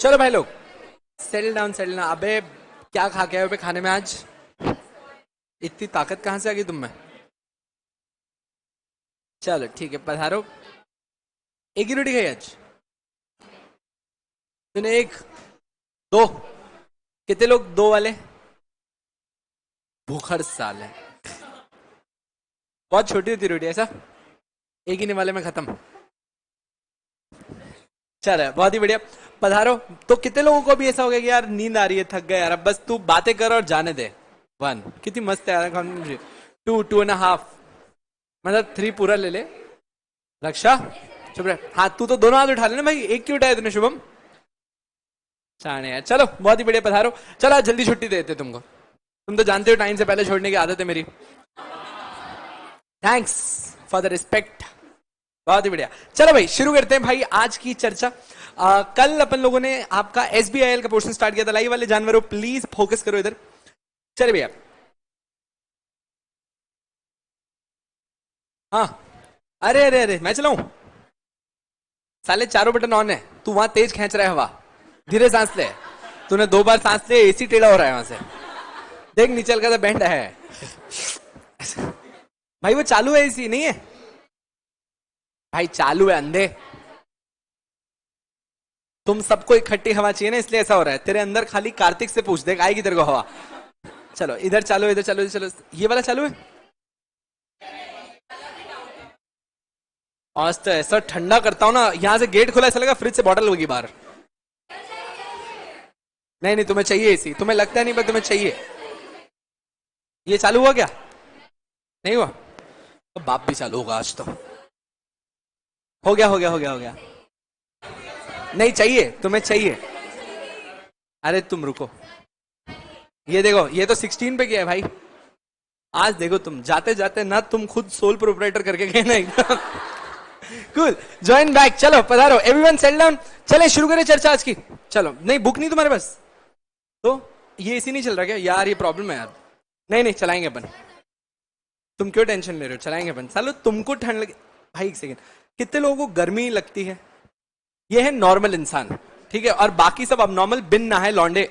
चलो भाई लोग, सेटल डाउन सेटल डाउन। अबे क्या खा के आए हो खाने में आज? इतनी ताकत कहाँ से आ गई तुम में? चलो ठीक है, पधारो। एक ही रोटी खाई आज तूने? एक, दो? कितने लोग दो वाले? भूखड़ साल है। बहुत छोटी होती रोटी ऐसा? एक ही वाले में खत्म। चलो बहुत ही बढ़िया, पधारो। तो कितने लोगों को भी ऐसा हो गया कि यार नींद आ रही है, थक गए यार, अब बस तू बातें कर और जाने दे। वन, कितनी मस्त है यार। टू, 2.5, मतलब 3 पूरा ले ले। रक्षा चुप रहे। हाँ तू तो दोनों हाथ उठा लेना भाई, एक क्यों उठाया तूने शुभम? चाणे यार। चलो बहुत ही बढ़िया, पधारो। चलो आज जल्दी छुट्टी देते तुमको, तुम तो जानते हो टाइम से पहले छोड़ने की आदत है मेरी। Thanks for the respect. बहुत ही बढ़िया। चलो भाई शुरू करते हैं भाई आज की चर्चा। कल अपन लोगों ने आपका SBIL का पोर्शन स्टार्ट किया था। लाइव वाले जानवरों प्लीज फोकस करो इधर। चलिए भैया। हाँ, अरे अरे अरे मैं चलाऊं? साले चारों बटन ऑन है, तू वहां तेज खींच रहा है हवा। धीरे सांस ले। तूने 2 बार सांस ले, AC टेढ़ा हो रहा है वहां से। देख नीचे का बैंड है भाई, वो चालू है, AC नहीं है भाई, चालू है अंधे। तुम सबको इकट्ठी हवा चाहिए ना, इसलिए ऐसा हो रहा है। तेरे अंदर खाली कार्तिक से पूछ, देख आएगी तेरे को हवा। चलो इधर चालू, इधर चालू, इधर चलो। ये वाला चालू है। आज तो ऐसा ठंडा करता हूं ना, यहां से गेट खुला ऐसा लगा फ्रिज से बॉटल होगी बाहर। नहीं नहीं, तुम्हें चाहिए AC, तुम्हें लगता नहीं पर तुम्हें चाहिए। ये चालू हुआ क्या? नहीं हुआ तो बाप भी चालू होगा आज तो। हो गया हो गया हो गया हो गया। नहीं चाहिए, तुम्हें चाहिए। अरे तुम रुको, ये देखो, ये तो 16 पे किया है भाई। आज देखो तुम जाते जाते ना, तुम खुद सोल प्रोप्राइटर करके गए ना एकदम। Cool, join back. चलो पधारो एवरीवन, सेटल डाउन। चले शुरू करें चर्चा आज की। चलो, नहीं बुक नहीं तुम्हारे पास तो ये AC नहीं चल रहा क्या यार? ये प्रॉब्लम है यार। नहीं नहीं चलाएंगे अपन, तुम क्यों टेंशन ले रहे हो? चलाएंगे अपन। सालो तुमको ठंड लगे भाई, एक सेकेंड। कितने लोगों को गर्मी लगती है? ये है नॉर्मल इंसान, ठीक है, और बाकी सब अब नॉर्मल बिन नहाए लौंडे।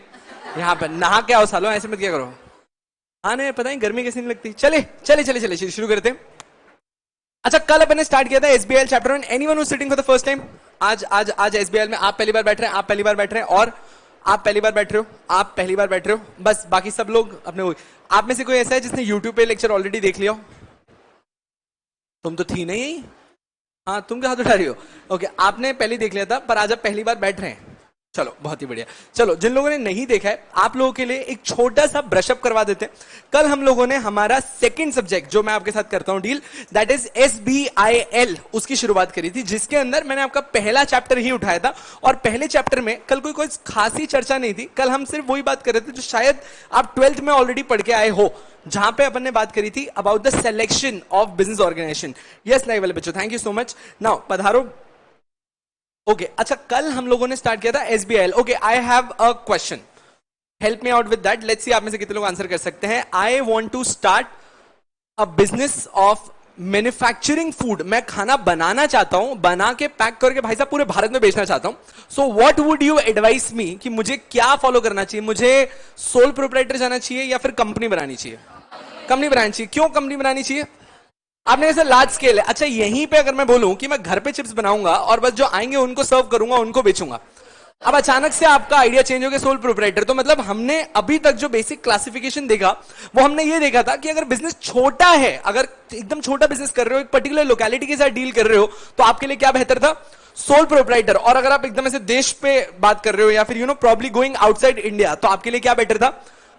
यहाँ पर नहा के आओ सालो, ऐसे मत क्या करो। हाँ नहीं पता नहीं गर्मी कैसी नहीं लगती। चले चले चले चले शुरू करते हैं। अच्छा, कल अपन ने स्टार्ट किया था SBIL chapter 1। Anyone who sitting for the first time? आज SBIL में आप पहली बार बैठ रहे हैं, आप पहली बार बैठ रहे हैं, और आप पहली बार बैठ रहे हो, आप पहली बार बैठ रहे हो। बस बाकी सब लोग अपने। आप में से कोई ऐसा है जिसने YouTube पे लेक्चर ऑलरेडी देख लिया हो? तुम तो थी नहीं। हाँ तुम क्या हाथ उठा रही हो? ओके, आपने पहले देख लिया था, पर आज आप पहली बार बैठ रहे हैं। चलो बहुत ही बढ़िया। चलो जिन लोगों ने नहीं देखा है, आप लोगों के लिए एक छोटा सा ब्रशअप करवा देते हैं। कल हम लोगों ने हमारा सेकंड सब्जेक्ट, जो मैं आपके साथ करता हूं डील, दैट इज SBIL, उसकी शुरुआत करी थी, जिसके अंदर मैंने आपका पहला चैप्टर ही उठाया था। और पहले चैप्टर में कल कोई खासी चर्चा नहीं थी। कल हम सिर्फ वही बात कर रहे थे जो शायद आप 12th में ऑलरेडी पढ़ के आए हो, जहां पे अपन ने बात करी थी about the selection of business organisation. Yes live वाले बच्चों, thank you so much. Now पधारो। ओके अच्छा, कल हम लोगों ने स्टार्ट किया था SBIL। Okay, I have a question, help me out with that. Let's see आप में से कितने लोग आंसर कर सकते हैं। I want to start a business of manufacturing food. मैं खाना बनाना चाहता हूं, बना के पैक करके भाई साहब पूरे भारत में बेचना चाहता हूं। So what would you advice me कि मुझे क्या फॉलो करना चाहिए? मुझे सोल प्रोप्राइटर जाना चाहिए या फिर कंपनी बनानी चाहिए? कंपनी बनानी चाहिए। क्यों कंपनी बनानी चाहिए? आपने ऐसा लार्ज स्केल है। अच्छा, यहीं पे अगर मैं बोलूं कि मैं घर पे चिप्स बनाऊंगा और बस जो आएंगे उनको सर्व करूंगा, उनको बेचूंगा, अब अचानक से आपका आइडिया चेंज हो गया सोल प्रोप्राइटर। तो मतलब हमने अभी तक जो बेसिक क्लासिफिकेशन देखा, वो हमने ये देखा था कि अगर बिजनेस छोटा है, अगर एकदम छोटा बिजनेस कर रहे हो, एक पर्टिकुलर लोकेलिटी के साथ डील कर रहे हो, तो आपके लिए क्या बेहतर था? Sole proprietor. और अगर आप एकदम ऐसे देश पे बात कर रहे हो या फिर प्रॉब्ली गोइंग आउटसाइड इंडिया, तो आपके लिए क्या बेटर था?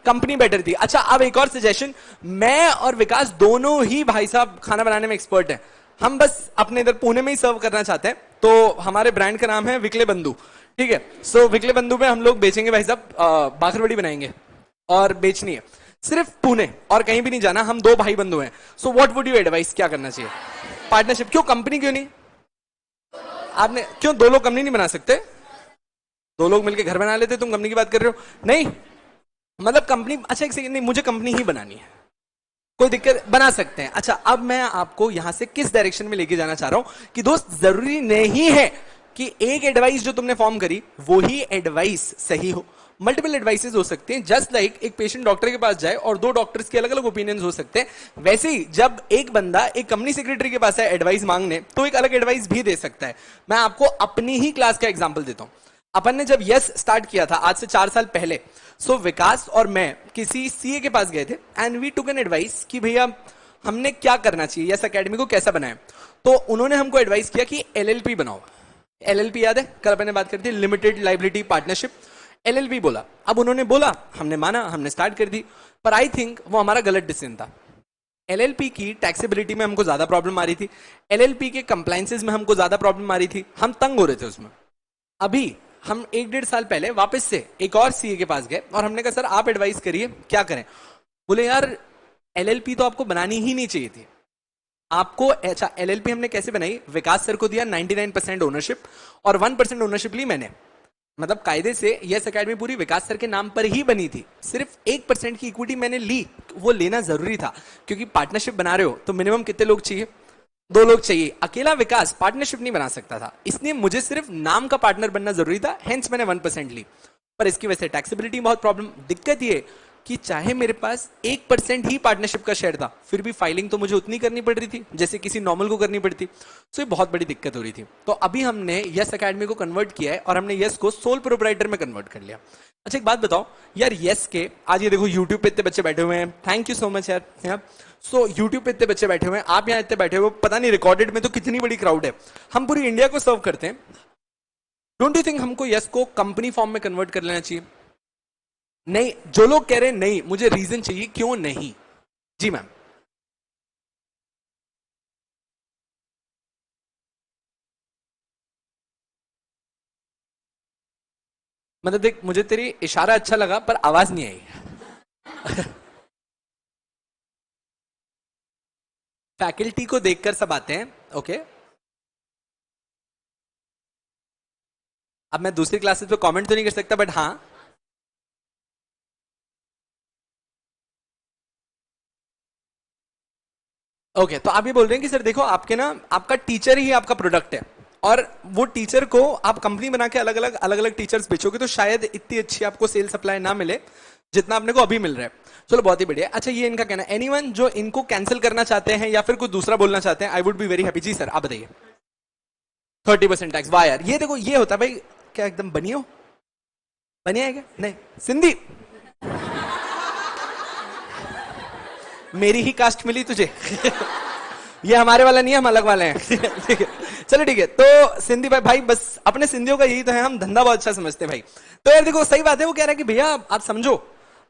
कंपनी बेटर थी। अच्छा, अब एक और सजेशन, मैं और विकास दोनों ही भाई साहब खाना बनाने में एक्सपर्ट हैं। हम बस अपने इधर पुणे में ही सर्व करना चाहते हैं, तो हमारे ब्रांड का नाम है विकले बंधु, ठीक है। सो विकले बंधु में हम लोग बेचेंगे भाई साहब, बाखरवड़ी बनाएंगे और बेचनी है सिर्फ पुणे, और कहीं भी नहीं जाना। हम 2 भाई बंधु हैं। सो व्हाट वुड यू एडवाइस, क्या करना चाहिए? पार्टनरशिप। क्यों कंपनी क्यों नहीं? आपने क्यों 2 लोग कंपनी नहीं बना सकते? 2 लोग मिलकर घर बना लेते। तुम कंपनी की बात कर रहे हो? नहीं मतलब कंपनी, अच्छा एक सेकंड, नहीं मुझे कंपनी ही बनानी है, कोई दिक्कत, बना सकते हैं। अच्छा, अब मैं आपको यहां से किस डायरेक्शन में लेके जाना चाह रहा हूं कि दोस्त, जरूरी नहीं है कि एक एडवाइस जो तुमने फॉर्म करी वो ही एडवाइस सही हो। मल्टीपल एडवाइसेस हो सकते हैं, जस्ट लाइक एक पेशेंट डॉक्टर के पास जाए और दो डॉक्टर्स के अलग अलग ओपिनियंस हो सकते हैं। वैसे ही जब एक बंदा एक कंपनी सेक्रेटरी के पास है एडवाइस मांगने, तो एक अलग एडवाइस भी दे सकता है। मैं आपको अपनी ही क्लास का एग्जांपल देता हूं। अपन ने जब यस स्टार्ट किया था आज से 4 साल पहले, सो विकास और मैं किसी सीए के पास गए थे and we took an advice कि भैया हमने क्या करना चाहिए, यस एकेडमी को कैसा बनाए। तो उन्होंने हमको एडवाइस किया कि एलएलपी बनाओ। एलएलपी याद है, कल अपन ने बात करी थी, लिमिटेड लाइबिलिटी पार्टनरशिप। एलएलपी बोला, अब उन्होंने बोला, हमने माना, हमने स्टार्ट कर दी। पर आई थिंक वो हमारा गलत डिसीजन था। एलएलपी की टैक्सेबिलिटी में हमको ज्यादा प्रॉब्लम आ रही थी, एलएलपी के कंप्लायंसेस में हमको ज्यादा प्रॉब्लम आ रही थी, हम तंग हो रहे थे उसमें। अभी हम 1-1.5 साल पहले वापस से एक और सीए के पास गए और हमने कहा सर आप एडवाइस करिए क्या करें। बोले यार एलएलपी तो आपको बनानी ही नहीं चाहिए थी आपको। अच्छा, एलएलपी हमने कैसे बनाई, विकास सर को दिया 99% ओनरशिप और 1% ओनरशिप ली मैंने। मतलब कायदे से यस एकेडमी पूरी विकास सर के नाम पर ही बनी थी, सिर्फ 1% की इक्विटी मैंने ली। वो लेना जरूरी था क्योंकि पार्टनरशिप बना रहे हो तो मिनिमम कितने लोग चाहिए, 2 लोग चाहिए। अकेला विकास पार्टनरशिप नहीं बना सकता था, इसलिए मुझे सिर्फ नाम का पार्टनर बनना जरूरी था, हेंस मैंने 1% ली। पर इसकी वजह से टैक्सेबिलिटी बहुत प्रॉब्लम। दिक्कत ये कि चाहे मेरे पास 1% ही पार्टनरशिप का शेयर था, फिर भी फाइलिंग तो मुझे उतनी करनी पड़ रही थी जैसे किसी नॉर्मल को करनी पड़ती। तो ये बहुत बड़ी दिक्कत हो रही थी। तो अभी हमने यस एकेडमी को कन्वर्ट किया है और हमने यस को सोल प्रोप्राइटर में कन्वर्ट कर लिया। अच्छा एक बात बताओ यार, यस के आज ये देखो यूट्यूब पे इतने बच्चे बैठे हुए हैं, थैंक यू सो मच यार। सो यूट्यूब पे इतने बच्चे बैठे हुए हैं, आप यहाँ इतने बैठे हुए, पता नहीं रिकॉर्डेड में तो कितनी बड़ी क्राउड है। हम पूरी इंडिया को सर्व करते हैं। डोंट यू थिंक हमको यस को कंपनी फॉर्म में कन्वर्ट कर लेना चाहिए? नहीं, जो लोग कह रहे हैं नहीं, मुझे रीजन चाहिए क्यों नहीं। जी मैम। मतलब देख, मुझे तेरी इशारा अच्छा लगा पर आवाज नहीं आई। फैकल्टी को देखकर सब आते हैं, ओके। अब मैं दूसरी क्लासेस पे कमेंट तो नहीं कर सकता, बट हाँ ओके। तो आप ये बोल रहे हैं कि सर देखो आपके ना, आपका टीचर ही आपका प्रोडक्ट है और वो टीचर को आप कंपनी बना के अलग अलग टीचर्स बेचोगे तो शायद इतनी अच्छी आपको सेल सप्लाई ना मिले जितना अपने को अभी मिल रहा है। चलो बहुत ही बढ़िया। अच्छा ये इनका कहना है, एनीवन जो इनको कैंसिल करना चाहते हैं या फिर कुछ दूसरा बोलना चाहते हैं, I would be very happy. जी सर आप बताइए। 30% टैक्स, वाह यार, ये देखो ये होता है भाई। क्या एकदम बनियो बनिया है क्या? नहीं, सिंधी मेरी ही कास्ट मिली तुझे। ये हमारे वाला नहीं है, हम अलग वाले हैं। ठीक है, चलो ठीक है। तो सिंधी भाई, भाई बस अपने सिंधियों का यही तो है, हम धंधा बहुत अच्छा समझते हैं भाई। तो यार देखो सही बात है, वो कह रहा है कि भैया आप समझो,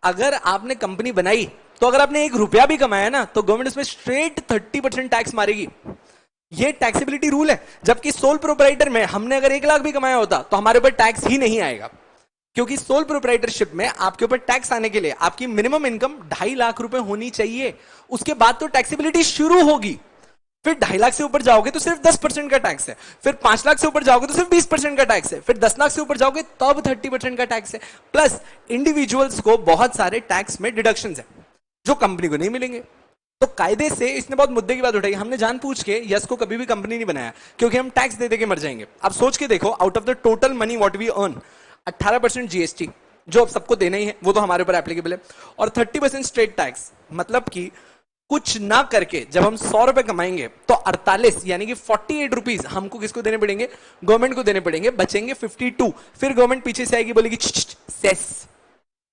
अगर आपने कंपनी बनाई तो अगर आपने 1 रुपया भी कमाया ना तो गवर्नमेंट उसमें स्ट्रेट 30% टैक्स मारेगी। ये टैक्सेबिलिटी रूल है। जबकि सोल प्रोप्राइटर में हमने अगर 1 लाख भी कमाया होता तो हमारे ऊपर टैक्स ही नहीं आएगा, क्योंकि सोल प्रोप्राइटरशिप में आपके ऊपर टैक्स आने के लिए आपकी मिनिमम इनकम 2.5 लाख रुपए होनी चाहिए। उसके बाद तो टैक्सेबिलिटी शुरू होगी। फिर 2.5 लाख से ऊपर जाओगे तो सिर्फ 10% का टैक्स है, फिर 5 लाख से ऊपर जाओगे तो सिर्फ 20% का टैक्स है, फिर 10 लाख से ऊपर जाओगे तब 30% का टैक्स है। प्लस इंडिविजुअल्स को बहुत सारे टैक्स में डिडक्शंस है जो कंपनी को नहीं मिलेंगे। तो कायदे से इसने बहुत मुद्दे की बात उठाई। हमने जानबूझ के यस को कभी भी कंपनी नहीं बनाया क्योंकि हम टैक्स दे दे के मर जाएंगे। अब सोच के देखो, out of the total money what we earn, 18% GST जो अब सबको देना ही है, वो तो हमारे ऊपर एप्लीकेबल है, और 30% स्ट्रेट टैक्स। मतलब कि कुछ ना करके जब हम 100 रुपए कमाएंगे तो 48 यानी कि 48 रुपीज हमको किसको देने पड़ेंगे? गवर्नमेंट को देने पड़ेंगे। बचेंगे 52। फिर गवर्नमेंट पीछे से आएगी, बोलेगी सेस।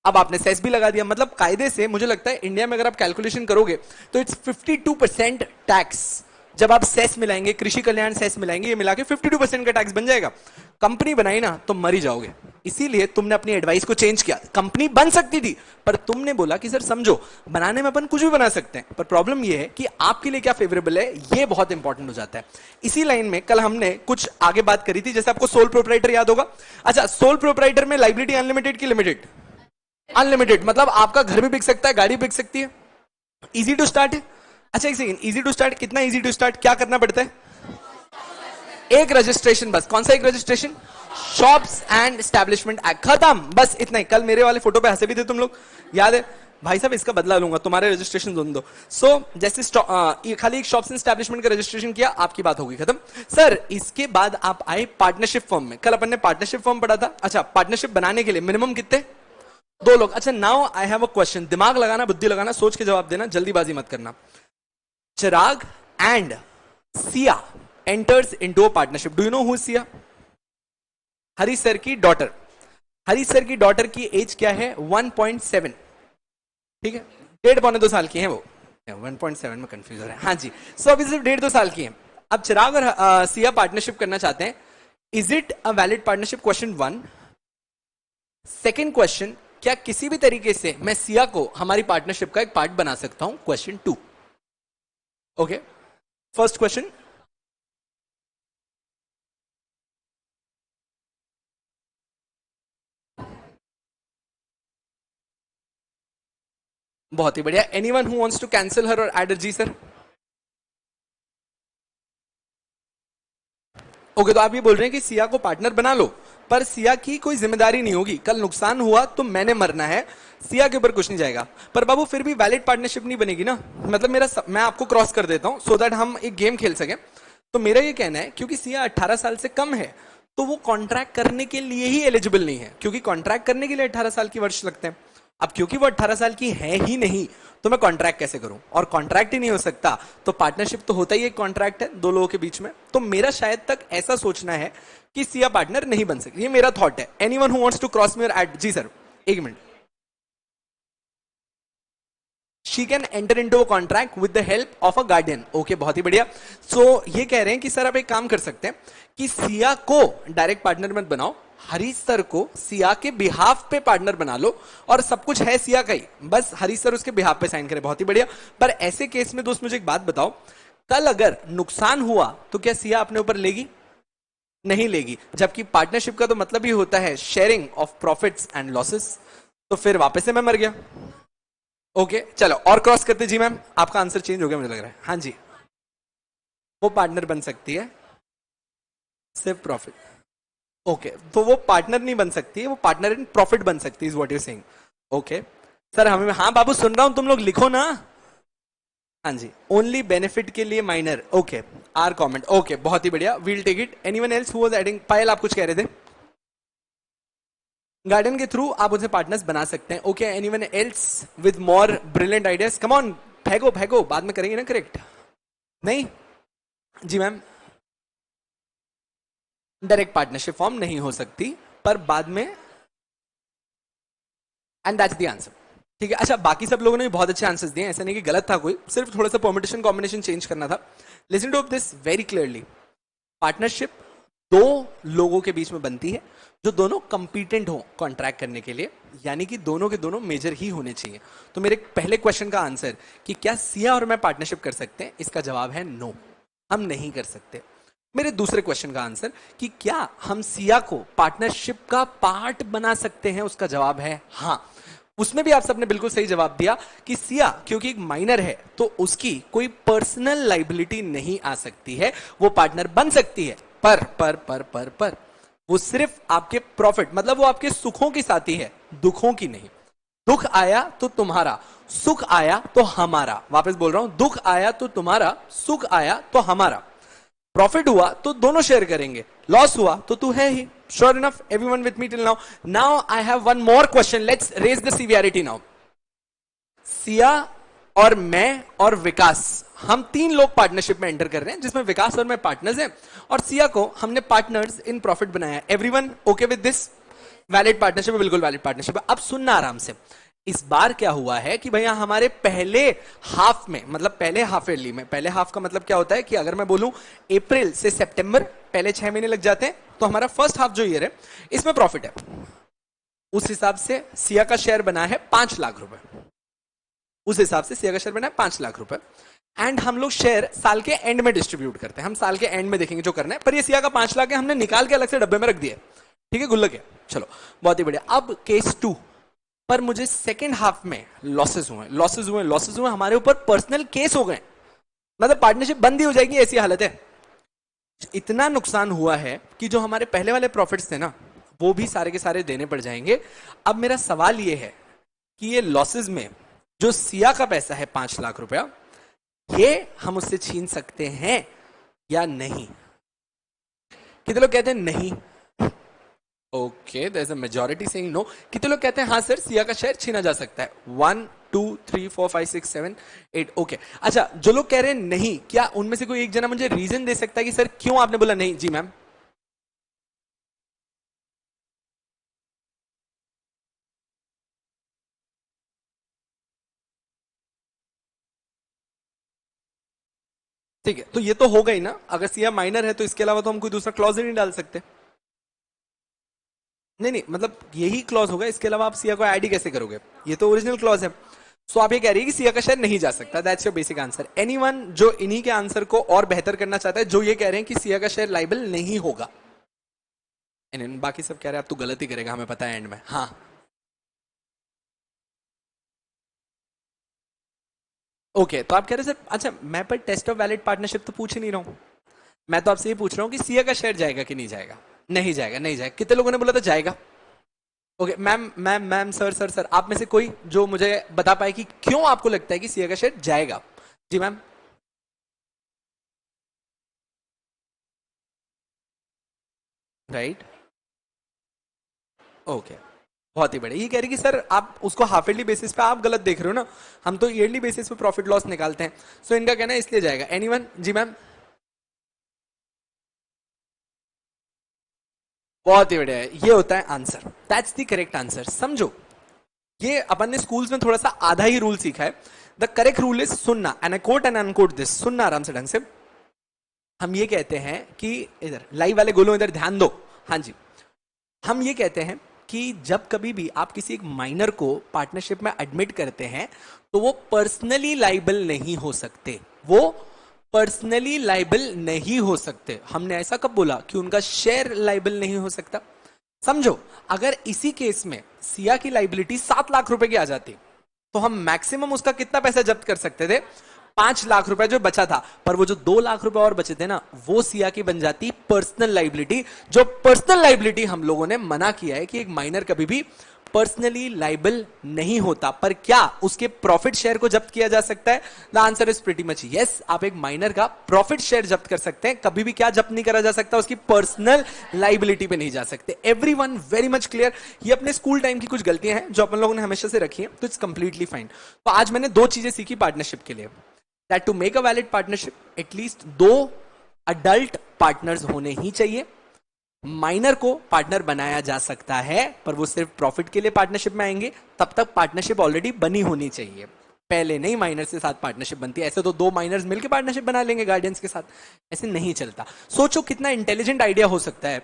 अब आपने सेस भी लगा दिया। मतलब कायदे से मुझे लगता है इंडिया में अगर आप कैलकुलेशन करोगे तो इट्स 52% टैक्स। जब आप सेस मिलाएंगे, कृषि कल्याण सेस मिलाएंगे, ये मिला के 52% का टैक्स बन जाएगा। कंपनी बनाई ना तो मर ही जाओगे। इसीलिए तुमने अपनी एडवाइस को चेंज किया। कंपनी बन सकती थी पर तुमने बोला कि सर समझो, बनाने में अपन कुछ भी बना सकते हैं, पर प्रॉब्लम ये है कि आपके लिए क्या फेवरेबल है, ये बहुत इंपॉर्टेंट हो जाता है। इसी लाइन में कल हमने कुछ आगे बात करी थी, जैसे आपको सोल प्रोप्राइटर याद होगा। अच्छा, सोल प्रोप्राइटर में लाइबिलिटी अनलिमिटेड की लिमिटेड? अनलिमिटेड। मतलब आपका घर भी बिक सकता है, गाड़ी बिक सकती है। इजी टू स्टार्ट है। अच्छा एक सेकंड, इजी टू स्टार्ट कितना इजी टू स्टार्ट? क्या करना पड़ता है? एक रजिस्ट्रेशन बस। कौन सा एक registration? Shops and establishment act, खत्म, बस इतना ही। कल मेरे वाले फोटो पे हंसे भी थे तुम लोग, याद है? भाई साहब इसका बदला लूंगा, तुम्हारे रजिस्ट्रेशन दोनों दो। सो जैसे ये खाली एक शॉप्स एस्टैब्लिशमेंट का रजिस्ट्रेशन किया, आपकी बात होगी खत्म। सर इसके बाद आप आए पार्टनरशिप फॉर्म में। कल अपन ने पार्टनरशिप फॉर्म पढ़ा था। अच्छा, पार्टनरशिप बनाने के लिए मिनिमम कितने? 2 लोग। अच्छा, now I have a question, दिमाग लगाना, बुद्धि लगाना, सोच के जवाब देना, जल्दीबाजी मत करना। Chirag and Siya enters into a partnership. Do you know who is Siya? Hari sir की डॉटर। हरी सर की डॉटर की एज क्या है? 1.7, ठीक है, 1.5-2 साल की है वो। 1.7 में कंफ्यूज हो रहा है, हाँ जी। सो अभी सिर्फ 1.5-2 साल की है। अब चिराग और सिया पार्टनरशिप करना चाहते हैं। Is it a valid partnership? Question 1। Second question, क्या किसी भी तरीके से मैं सिया को हमारी पार्टनरशिप का एक पार्ट बना सकता हूं? क्वेश्चन 2। ओके, फर्स्ट क्वेश्चन, बहुत ही बढ़िया। Anyone who wants to cancel हर और ऐड जी सर? ओके, तो आप ये बोल रहे हैं कि सिया को पार्टनर बना लो, पर सिया की कोई जिम्मेदारी नहीं होगी, कल नुकसान हुआ तो मैंने मरना है, सिया के ऊपर कुछ नहीं जाएगा। पर बाबू फिर भी वैलिड पार्टनरशिप नहीं बनेगी ना। मतलब मैं आपको क्रॉस कर देता हूं सो दैट हम एक गेम खेल सकें। तो मेरा ये कहना है, क्योंकि सिया 18 साल से कम है, तो वो कॉन्ट्रैक्ट करने के लिए ही एलिजिबल नहीं है, क्योंकि कॉन्ट्रैक्ट करने के लिए 18 साल की वर्ष लगते हैं। अब क्योंकि वो 18 साल की है ही नहीं, तो मैं कॉन्ट्रैक्ट कैसे करूं? और कॉन्ट्रैक्ट ही नहीं हो सकता तो पार्टनरशिप तो होता ही एक कॉन्ट्रैक्ट है 2 लोगों के बीच में। तो मेरा शायद तक ऐसा सोचना है कि सिया पार्टनर नहीं बन सकती। ये मेरा थॉट है। Anyone who wants to cross me और ऐड जी sir? 1 minute. She can enter into a contract with the help of a guardian. Okay, बहुत ही बढ़िया। सो ये कह रहे हैं कि सर आप एक काम कर सकते हैं कि सिया को डायरेक्ट पार्टनर मत बनाओ, हरीश सर को सिया के बिहाफ पे पार्टनर बना लो, और सब कुछ है सिया का ही, बस हरीश सर उसके बिहाफ पे साइन करे। बहुत ही बढ़िया। पर ऐसे केस में दोस्त मुझे एक बात बताओ, कल अगर नुकसान हुआ तो क्या सिया अपने ऊपर लेगी? नहीं लेगी। जबकि पार्टनरशिप का तो मतलब ही होता है sharing of profits and losses. तो फिर वापस से मैं मर गया। ओके, चलो और क्रॉस करते। जी मैम, आपका आंसर चेंज हो गया मुझे लग रहा है। हाँ जी, वो पार्टनर बन सकती है सिर्फ प्रॉफिट। ओके, तो वो पार्टनर नहीं बन सकती है, वो पार्टनर इन प्रॉफिट बन सकती है, is what you saying. Okay sir, हमें, हाँ बाबू सुन रहा हूं, तुम लोग लिखो ना। हाँ जी, ओनली बेनिफिट के लिए माइनर। ओके, आर कमेंट। ओके, बहुत ही बढ़िया, we'll take it. Anyone else who was adding? Payal, आप कुछ कह रहे थे? गार्डन के थ्रू आप उसे पार्टनर्स बना सकते हैं। Okay, anyone else with more brilliant ideas? Come on, फेंको फेंको, बाद में करेंगे ना करेक्ट। नहीं जी मैम, डायरेक्ट पार्टनरशिप फॉर्म नहीं हो सकती, पर बाद में, एंड दैट्स द आंसर। ठीक है। अच्छा, बाकी सब लोगों ने भी बहुत अच्छे आंसर्स दिए, ऐसा नहीं कि गलत था कोई, सिर्फ थोड़ा सा परमिटेशन कॉम्बिनेशन चेंज करना था। Listen to this very clearly. Partnership 2 लोगों के बीच में बनती है जो दोनों कंपीटेंट हो कॉन्ट्रैक्ट करने के लिए, यानी कि दोनों के दोनों मेजर ही होने चाहिए। तो मेरे पहले क्वेश्चन का आंसर कि क्या सिया और मैं पार्टनरशिप कर सकते हैं, इसका जवाब है नो, हम नहीं कर सकते। मेरे दूसरे क्वेश्चन का आंसर कि क्या हम सिया को पार्टनरशिप का पार्ट बना सकते हैं, उसका जवाब है हाँ। उसमें भी आप सबने बिल्कुल सही जवाब दिया कि सिया क्योंकि एक माइनर है तो उसकी कोई पर्सनल लाइबिलिटी नहीं आ सकती है, वो पार्टनर बन सकती है, पर वो सिर्फ आपके प्रॉफिट, मतलब वो आपके सुखों की साथी है, दुखों की नहीं। दुख आया तो तुम्हारा, सुख आया तो हमारा। वापस बोल रहा हूं, दुख आया तो तुम्हारा, सुख आया तो हमारा। प्रॉफिट हुआ तो दोनों शेयर करेंगे, लॉस हुआ तो तू है ही। Sure enough, everyone with me till now? Now I have one more question, let's raise the severity now. Siya और मैं और विकास, हम 3 लोग पार्टनरशिप में एंटर कर रहे हैं, जिसमें विकास और मैं पार्टनर्स हैं, और सिया को हमने पार्टनर्स इन प्रॉफिट बनाया। Everyone okay with this? Valid partnership है, बिल्कुल वैलिड पार्टनरशिप है। अब सुनना आराम से। इस बार क्या हुआ है कि भैया हमारे पहले हाफ में, मतलब पहले हाफ ईयरली में, पहले हाफ का मतलब क्या होता है कि अगर मैं बोलूं अप्रैल से सितंबर, पहले 6 महीने लग जाते हैं, तो हमारा फर्स्ट हाफ जो ईयर है इसमें प्रॉफिट है। उस हिसाब से सिया का शेयर बना है 5 लाख रुपए। उस हिसाब से सिया का शेयर बना है 5 लाख रुपए, एंड हम लोग शेयर साल के एंड में डिस्ट्रीब्यूट करते हैं। हम साल के एंड में देखेंगे जो करना है, पर ये सिया का 5 लाख है, हमने निकाल के अलग से डब्बे में रख दिया। ठीक है, गुल्लक है। चलो बहुत ही बढ़िया। अब केस 2 पर मुझे सेकेंड हाफ में लॉसेस हुए, हमारे ऊपर पर्सनल केस हो गए, मतलब पार्टनरशिप बंद ही हो जाएगी, ऐसी हालत है। इतना नुकसान हुआ है कि जो हमारे पहले वाले प्रॉफिट्स थे ना, वो भी सारे के सारे देने पड़ जाएंगे। अब मेरा सवाल ये है कि ये लॉसेस में जो सिया का पैसा है 5 लाख रुपया, ये हम उससे छीन सकते हैं या नहीं? कितने लोग कहते हैं नहीं? Okay, there is a majority saying no. कितने लोग कहते हैं हाँ सर सिया का शेयर छीना जा सकता है? 1 2 3 4 5 6 7 8। ओके, अच्छा जो लोग कह रहे हैं नहीं, क्या उनमें से कोई एक जना मुझे रीजन दे सकता है कि सर क्यों आपने बोला नहीं? जी मैम। ठीक है, तो ये तो हो गई ना, अगर सिया माइनर है तो इसके अलावा तो हम कोई दूसरा क्लॉज ही नहीं डाल सकते। नहीं नहीं, मतलब यही क्लॉज होगा, इसके अलावा आप सिया को ऐड ही कैसे करोगे? ये तो ओरिजिनल क्लॉज है। सो आप ये कह रही है कि सिया का शेयर नहीं जा सकता, that's your basic answer. Anyone जो इन्हीं के आंसर को और बेहतर करना चाहता है, जो ये कह रहे हैं कि सिया का शेयर लाइबल नहीं होगा। बाकी सब कह रहे हैं आप तो गलत ही करेगा, हमें पता है एंड में। हाँ ओके, तो आप कह रहे हैं सर, अच्छा मैं पर टेस्ट ऑफ वैलिड पार्टनरशिप तो पूछ ही नहीं रहा हूं, मैं तो आपसे ये पूछ रहा हूं कि सिया का शेयर जाएगा कि नहीं जाएगा? नहीं जाएगा, नहीं जाएगा। कितने लोगों ने बोला था जाएगा? Okay ma'am ma'am ma'am sir sir sir, आप में से कोई जो मुझे बता पाए कि क्यों आपको लगता है कि सिया का शेयर जाएगा? जी मैम। राइट, ओके, बहुत ही बढ़िया। ये कह रही कि सर आप उसको हाफ ईयरली बेसिस पे आप गलत देख रहे हो ना, हम तो ईयरली बेसिस पे प्रॉफिट लॉस निकालते हैं। सो इनका कहना है इसलिए जाएगा। एनीवन? जी मैम। बहुत ही बढ़िया है, ये होता है answer, that's the correct answer. समझो, ये अपन ने स्कूल्स में थोड़ा सा आधा ही रूल सीखा है। द करेक्ट रूल इज सुनना, and I quote and unquote this, सुनना आराम से ढंग से। हम ये कहते हैं कि इधर लाइव वाले गोलों इधर ध्यान दो। हाँ जी, हम ये कहते हैं कि जब कभी भी आप किसी एक माइनर को पार्टनरशिप में एडमिट करते हैं तो वो पर्सनली लाइबल नहीं हो सकते, वो पर्सनली लाइबल नहीं हो सकते। हमने ऐसा कब बोला कि उनका शेयर लाइबल नहीं हो सकता? समझो, अगर इसी केस में सिया की लाइबिलिटी 7 लाख रुपए की आ जाती तो हम मैक्सिमम उसका कितना पैसा जब्त कर सकते थे? 5 लाख रुपए जो बचा था, पर वो जो 2 लाख रुपए और बचे थे ना, वो सिया की बन जाती पर्सनल लाइबिलिटी। जो पर्सनल लाइबिलिटी हम लोगों ने मना किया है कि एक माइनर कभी भी पर्सनली लाइबल नहीं होता, पर क्या उसके प्रॉफिट शेयर को जब्त किया जा सकता है? The answer is pretty much yes. आप एक माइनर का प्रॉफिट शेयर जब्त कर सकते हैं, कभी भी क्या जब्त नहीं करा जा सकता? उसकी पर्सनल लाइबिलिटी पे नहीं जा सकते। Everyone very much clear? ये अपने स्कूल टाइम की कुछ गलतियां हैं जो अपन लोगों ने हमेशा से रखी है, तो इट्स कंप्लीटली फाइन। तो आज मैंने दो चीजें सीखी पार्टनरशिप के लिए, that to make a valid partnership at least 2 adult partners होने ही चाहिए। माइनर को पार्टनर बनाया जा सकता है, पर वो सिर्फ प्रॉफिट के लिए पार्टनरशिप में आएंगे, तब तक पार्टनरशिप ऑलरेडी बनी होनी चाहिए। पहले नहीं माइनर के साथ पार्टनरशिप बनती है, ऐसे तो 2 माइनर्स मिलकर पार्टनरशिप बना लेंगे गार्डियंस के साथ, ऐसे नहीं चलता। सोचो कितना इंटेलिजेंट आइडिया हो सकता है,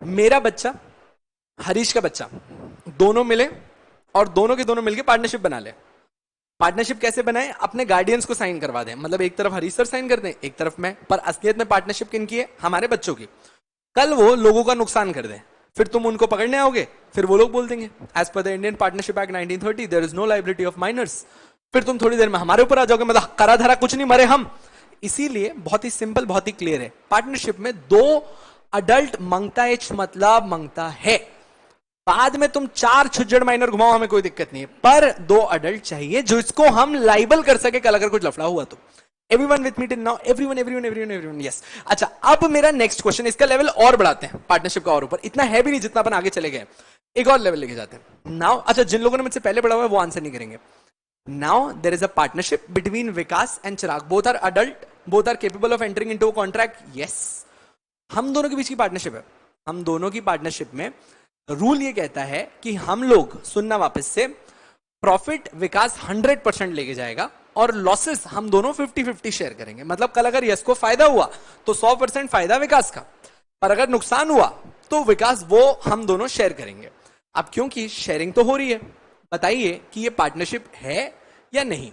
मेरा बच्चा हरीश का बच्चा दोनों मिले और दोनों के दोनों मिलकर पार्टनरशिप बना ले। पार्टनरशिप कैसे बनाए? अपने गार्डियंस को साइन करवा दें, मतलब एक तरफ हरीश सर साइन कर दें, एक तरफ मैं, पर असलियत में पार्टनरशिप किनकी है? हमारे बच्चों की। कल वो लोगों का नुकसान कर दें, फिर तुम उनको पकड़ने आओगे, फिर वो लोग बोल देंगे as per the Indian partnership act 1930 there is no liability of minors. फिर तुम थोड़ी देर में हमारे ऊपर आ जाओगे, मतलब करा धरा कुछ नहीं, मरे हम। इसीलिए बहुत ही सिंपल, बहुत ही क्लियर है, पार्टनरशिप में 2 अडल्ट मांगता है, मतलब मांगता है। बाद में तुम 4 छुज्जड़ माइनर घुमाओ, हमें कोई दिक्कत नहीं है, पर 2 अडल्ट चाहिए जो इसको हम लाइबल कर सके कल अगर कुछ लफड़ा हुआ तो। Everyone with me till now? Everyone everyone everyone everyone yes. अच्छा, अब मेरा नेक्स्ट क्वेश्चन, इसका लेवल और बढ़ाते हैं पार्टनरशिप का और ऊपर, इतना है भी नहीं जितना अपन आगे चले गए, एक और लेवल लेके जाते हैं नाउ। अच्छा, जिन लोगों ने मुझसे पहले पढ़ा हुआ है वो आंसर नहीं करेंगे। Now there is a partnership between Vikas and Chirag, both are adult, both are capable of entering into a contract. Yes, हम दोनों के बीच की पार्टनरशिप है। हम दोनों की पार्टनरशिप में रूल ये कहता है कि हम लोग, सुनना वापस से, प्रॉफिट विकास 100% लेके जाएगा और लॉसेस हम दोनों 50-50 शेयर करेंगे। मतलब कल अगर यस को फायदा हुआ तो 100% फायदा विकास का, पर अगर नुकसान हुआ तो विकास वो हम दोनों शेयर करेंगे। अब क्योंकि शेयरिंग तो हो रही है, बताइए कि ये पार्टनरशिप है या नहीं?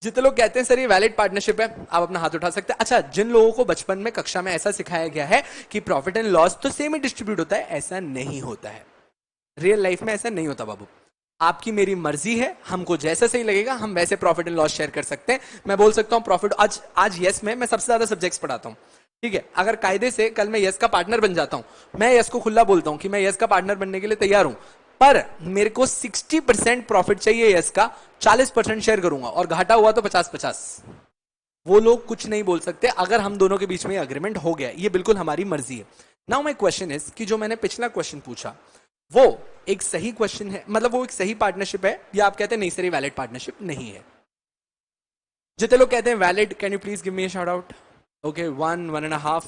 जितने लोग कहते हैं सर ये वैलिड पार्टनरशिप है, आप अपना हाथ उठा सकते हैं। अच्छा, जिन लोगों को बचपन में कक्षा में ऐसा सिखाया गया है कि प्रॉफिट एंड लॉस तो सेम ही डिस्ट्रीब्यूट होता है, ऐसा नहीं होता है। रियल लाइफ में ऐसा नहीं होता बाबू। आपकी मेरी मर्जी है, हमको जैसा सही लगेगा हम वैसे प्रॉफिट एंड लॉस शेयर कर सकते हैं। मैं बोल सकता हूं प्रॉफिट, आज यस में मैं सबसे ज्यादा सब्जेक्ट्स पढ़ाता हूं, ठीक है? अगर कायदे से कल मैं यस का पार्टनर बन जाता हूं, मैं यस को खुला बोलता हूं कि मैं यस का पार्टनर बनने के लिए तैयार हूं, पर मेरे को 60% प्रॉफिट चाहिए यस का, 40% शेयर करूंगा और घाटा हुआ तो 50-50। वो लोग कुछ नहीं बोल सकते अगर हम दोनों के बीच में अग्रीमेंट हो गया, ये बिल्कुल हमारी मर्जी है। नाउ माय क्वेश्चन इज कि जो मैंने पिछला क्वेश्चन पूछा वो एक सही क्वेश्चन है, मतलब वो एक सही पार्टनरशिप है, या आप कहते हैं नहीं सर ये वैलिड पार्टनरशिप नहीं है? जितने लोग कहते हैं valid, can you please give me a shout out? Okay, 1, 1.5,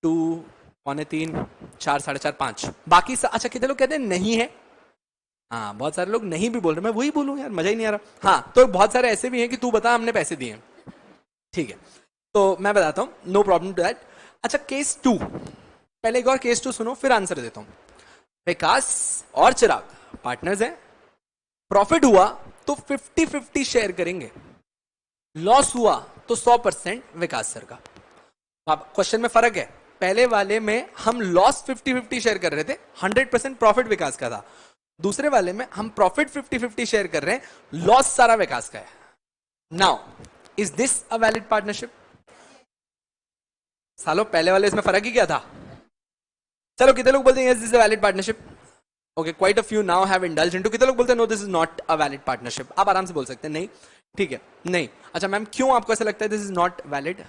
2, 2.25, 4, 4.5, 5। बाकी अच्छा कितने लोग कहते हैं नहीं है? हाँ, बहुत सारे लोग नहीं भी बोल रहे, मैं वही बोलूं यार, मजा ही नहीं आ रहा। हाँ, तो बहुत सारे ऐसे भी हैं कि तू बता हमने पैसे दिए, ठीक है, तो मैं बताता हूं, नो प्रॉब्लम टू दैट। अच्छा केस 2, पहले एक और केस 2 सुनो फिर आंसर देता हूं। विकास और चिराग पार्टनर्स हैं, प्रॉफिट हुआ तो 50-50 शेयर करेंगे, लॉस हुआ तो 100% विकास सर का। अब क्वेश्चन में फर्क है, पहले वाले में हम लॉस 50-50 शेयर कर रहे थे, 100% प्रॉफिट विकास का था। दूसरे वाले में हम प्रॉफिट 50-50 शेयर कर रहे हैं, लॉस सारा विकास का है। Now is this a valid partnership? सालो पहले वाले इसमें फर्क ही क्या था? चलो कितने लोग बोलते हैं yes this is a valid partnership? Okay, quite a few now have indulged into. कितने लोग बोलते हैं no this is not a valid partnership? आप आराम से बोल सकते हैं नहीं, ठीक है, नहीं। अच्छा मैम क्यों आपको ऐसा लगता है दिस इज नॉट वैलिड?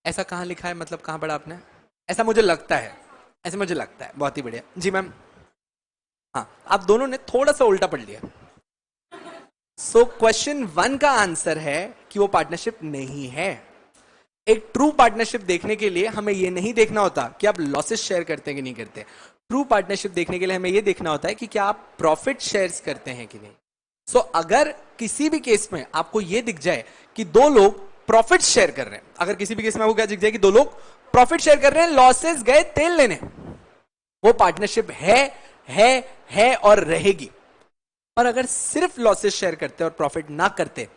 ऐसा कहां लिखा है, मतलब कहां पढ़ा आपने? ऐसा मुझे लगता है, ऐसे मुझे लगता है। बहुत ही बढ़िया जी मैम। हाँ, आप दोनों ने थोड़ा सा उल्टा पढ़ लिया। सो क्वेश्चन 1 का आंसर है कि वो पार्टनरशिप नहीं है। एक ट्रू पार्टनरशिप देखने के लिए हमें यह नहीं देखना होता कि आप लॉसेस शेयर करते हैं कि नहीं करते। ट्रू पार्टनरशिप देखने के लिए हमें यह देखना होता है कि क्या आप प्रॉफिट शेयर्स करते हैं कि नहीं। सो अगर किसी भी केस में आपको यह दिख जाए कि दो लोग प्रॉफिट शेयर कर रहे हैं, अगर किसी भी केस में आपको क्या दिख जाए कि दो लोग प्रॉफिट शेयर कर रहे हैं, लॉसेस गए तेल लेने, वो पार्टनरशिप है और रहेगी। और अगर सिर्फ लॉसेस शेयर करते और प्रॉफिट ना करते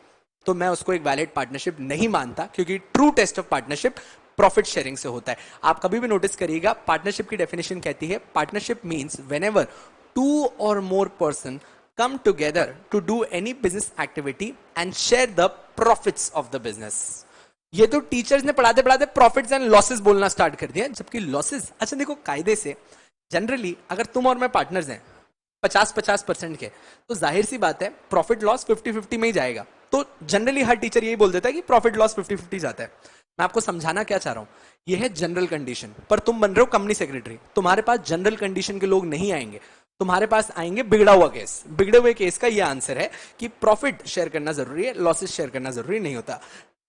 तो मैं उसको एक वैलिड पार्टनरशिप नहीं मानता, क्योंकि true test of partnership profit sharing से होता है। आप कभी भी नोटिस करिएगा, पार्टनरशिप की डेफिनेशन कहती है पार्टनरशिप मींस व्हेनेवर 2 और more person come together to do any business activity and share the profits of the business। ये तो टीचर्स ने पढ़ाते पढ़ाते प्रॉफिट्स एंड लॉसेस बोलना स्टार्ट कर दिया, जबकि लॉसेस, अच्छा देखो कायदे से जनरली अगर तुम और मैं पार्टनर्स हैं 50-50% के, तो जाहिर सी बात है प्रॉफिट लॉस 50-50 में ही जाएगा। तो जनरली हर टीचर यही बोल देता है कि प्रॉफिट लॉस 50-50 जाता है। मैं आपको समझाना क्या चाह रहा हूं, यह है जनरल कंडीशन, पर तुम बन रहे हो कंपनी सेक्रेटरी, तुम्हारे पास जनरल कंडीशन के लोग नहीं आएंगे, तुम्हारे पास आएंगे बिगड़ा हुआ केस। बिगड़े हुए केस का यह आंसर है कि प्रॉफिट शेयर करना जरूरी है, लॉसेस शेयर करना जरूरी नहीं होता।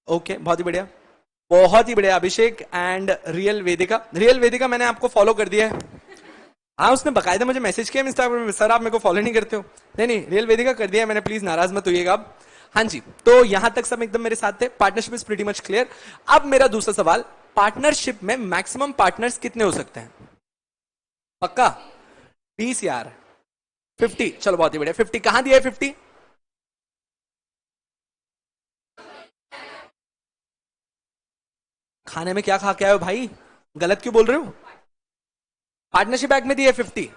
ओके, बहुत ही बढ़िया, बहुत ही बढ़िया अभिषेक। एंड रियल वेदिका, रियल वेदिका मैंने आपको फॉलो कर दिया है। हाँ, उसने बकायदा मुझे मैसेज किया इंस्टाग्राम में, सर आप मेरे को फॉलो नहीं करते हो। नहीं नहीं, रियल वेदिका कर दिया मैंने, प्लीज नाराज मत होइएगा अब। हाँ जी, तो यहां तक सब एकदम मेरे साथ थे, partnership is pretty much clear. अब मेरा दूसरा सवाल, पार्टनरशिप में मैक्सिमम पार्टनर्स कितने हो सकते हैं? पक्का 20 यार, 50, चलो बहुत ही बढ़िया। 50 कहां दिया है 50? खाने में क्या खा के आए हो भाई, गलत क्यों बोल रहे हो? पार्टनरशिप बैग में दिया है 50,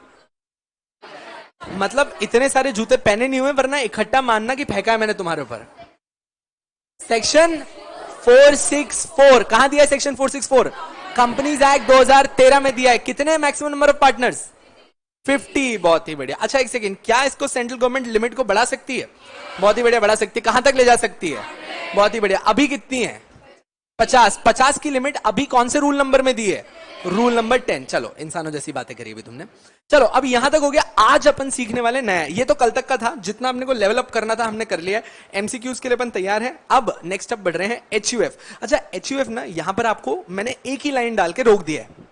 मतलब इतने सारे जूते पहने नहीं हुए, वरना इकट्ठा मानना कि फेंका है मैंने तुम्हारे ऊपर। सेक्शन 464 कहां दिया है? सेक्शन 464 कंपनीज एक्ट 2013 में दिया है। कितने मैक्सिमम नंबर ऑफ पार्टनर्स? 50, बहुत ही बढ़िया। अच्छा एक सेकंड, क्या इसको सेंट्रल गवर्नमेंट लिमिट को बढ़ा सकती है? बहुत ही बढ़िया, बढ़ा सकती है। कहां तक ले जा सकती है? बहुत ही बढ़िया। अभी कितनी है? 50। 50 की लिमिट अभी कौन से रूल नंबर में दी है? Rule number 10। चलो इंसानों जैसी बातें करी अभी तुमने। चलो अब यहां तक हो गया। आज अपन सीखने वाले नया, ये तो कल तक का था, जितना अपने को लेवल अप करना था हमने कर लिया। एमसीक्यूज के लिए अपन तैयार है। अब नेक्स्ट अप बढ़ रहे हैं एचयूएफ। अच्छा एचयूएफ ना, यहां पर आपको मैंने एक ही लाइन डाल के रोक दिया है।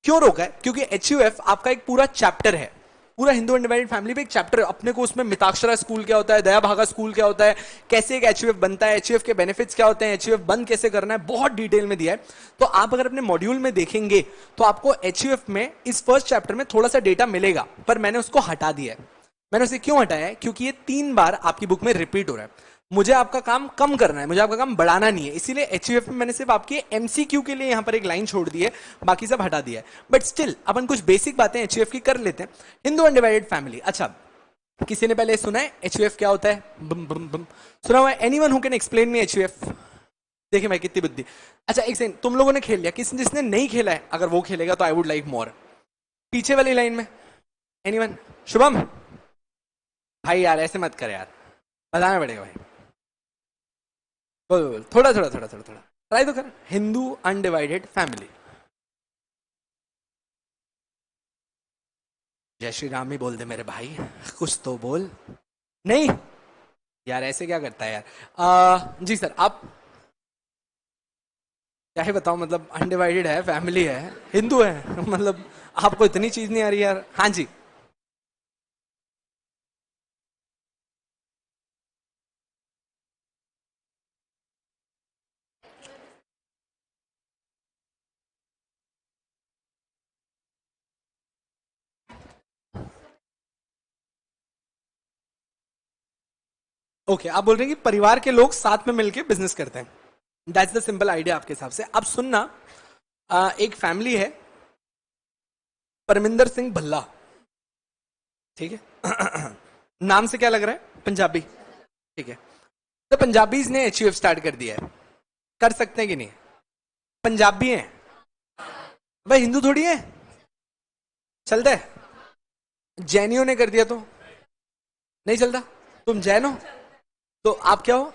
क्यों रोका है? क्योंकि एचयूएफ आपका एक पूरा चैप्टर है, पूरा हिंदू अनडिवाइडेड फैमिली पे एक चैप्टर है। अपने को उसमें मिताक्षरा स्कूल क्या होता है, दया भागा स्कूल क्या होता है, कैसे एक एचयूएफ बनता है, एचयूएफ के बेनिफिट्स क्या होते हैं, एचयूएफ बंद कैसे करना है, बहुत डिटेल में दिया है। तो आप अगर अपने मॉड्यूल में देखेंगे तो आपको एचयूएफ में इस फर्स्ट चैप्टर में थोड़ा सा डेटा मिलेगा, पर मैंने उसको हटा दिया है। मैंने उसे क्यों हटाया है? क्योंकि ये 3 बार आपकी बुक में रिपीट हो रहा है। मुझे आपका काम कम करना है, मुझे आपका काम बढ़ाना नहीं है, इसीलिए एचयूएफ में मैंने सिर्फ आपके एमसीक्यू के लिए यहां पर एक लाइन छोड़ दी है, बाकी सब हटा दिया है। बट स्टिल अपन कुछ बेसिक बातें एचयूएफ की कर लेते हैं। हिंदू अनडिवाइडेड फैमिली, अच्छा किसी ने पहले सुना है एचयूएफ क्या होता है? बम बम बम, सुना हुआ है? Anyone who can explain me HUF? देखिए मैं कितनी बुद्धि। अच्छा एक सेकंड, तुम लोगों ने खेल लिया, किसी जिसने नहीं खेला है अगर वो खेलेगा तो आई वुड लाइक मोर। पीछे वाली लाइन में एनीवन? शुभम भाई यार ऐसे मत कर यार, बताना पड़ेगा भाई। बोल बोल, थोड़ा थोड़ा थोड़ा थोड़ा थोड़ा ट्राई तो कर। Hindu undivided family. जय श्री राम ही बोल दे मेरे भाई, कुछ तो बोल। नहीं यार ऐसे क्या करता है यार। जी सर आप क्या ही बताओ, मतलब अनडिवाइडेड है, फैमिली है, हिंदू है, मतलब आपको इतनी चीज नहीं आ रही यार। हाँ जी ओके आप बोल रहे हैं कि परिवार के लोग साथ में मिलके बिजनेस करते हैं, दैट्स द सिंपल आइडिया आपके हिसाब से। अब सुनना, एक फैमिली है परमिंदर सिंह भल्ला, ठीक है। नाम से क्या लग रहा है? पंजाबी, ठीक है। तो पंजाबीज ने एचयूएफ स्टार्ट कर दिया है, कर सकते हैं कि नहीं? पंजाबी हैं भाई, हिंदू थोड़ी है, चलता है। जैनियों ने कर दिया तो नहीं चलता? तुम जैन हो तो आप क्या हो?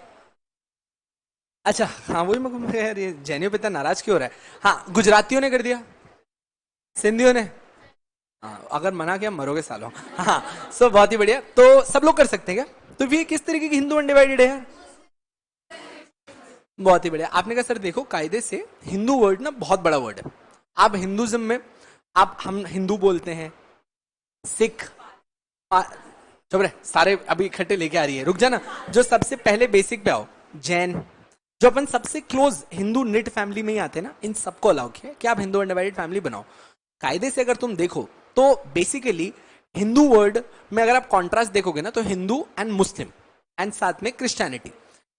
अच्छा हाँ वही मैं यार, ये जैनियों पे इतना नाराज क्यों हो रहा है? हाँ गुजरातियों ने कर दिया, सिंधियों ने, हाँ अगर मना किया मरोगे सालों। हाँ सो बहुत ही बढ़िया, तो सब लोग कर सकते हैं क्या? तो ये किस तरीके की हिंदू अनडिवाइडेड है यार? बहुत ही बढ़िया। आपने कहा सर देखो कायदे से हिंदू वर्ड ना बहुत बड़ा वर्ड है। आप हिंदुज्म में, आप हम हिंदू बोलते हैं, सिख, चुप रहे सारे अभी इकट्ठे लेके आ रही है, रुक जाना। जो सबसे पहले बेसिक पे आओ, जैन, जो अपन सबसे क्लोज हिंदू निट फैमिली में ही आते हैं ना, इन सबको अलाउ किया कि आप हिंदू अनडिवाइडेड फैमिली बनाओ। कायदे से अगर तुम देखो तो बेसिकली हिंदू वर्ड में अगर आप कॉन्ट्रास्ट देखोगे ना, तो हिंदू एंड मुस्लिम एंड साथ में क्रिश्चियनिटी,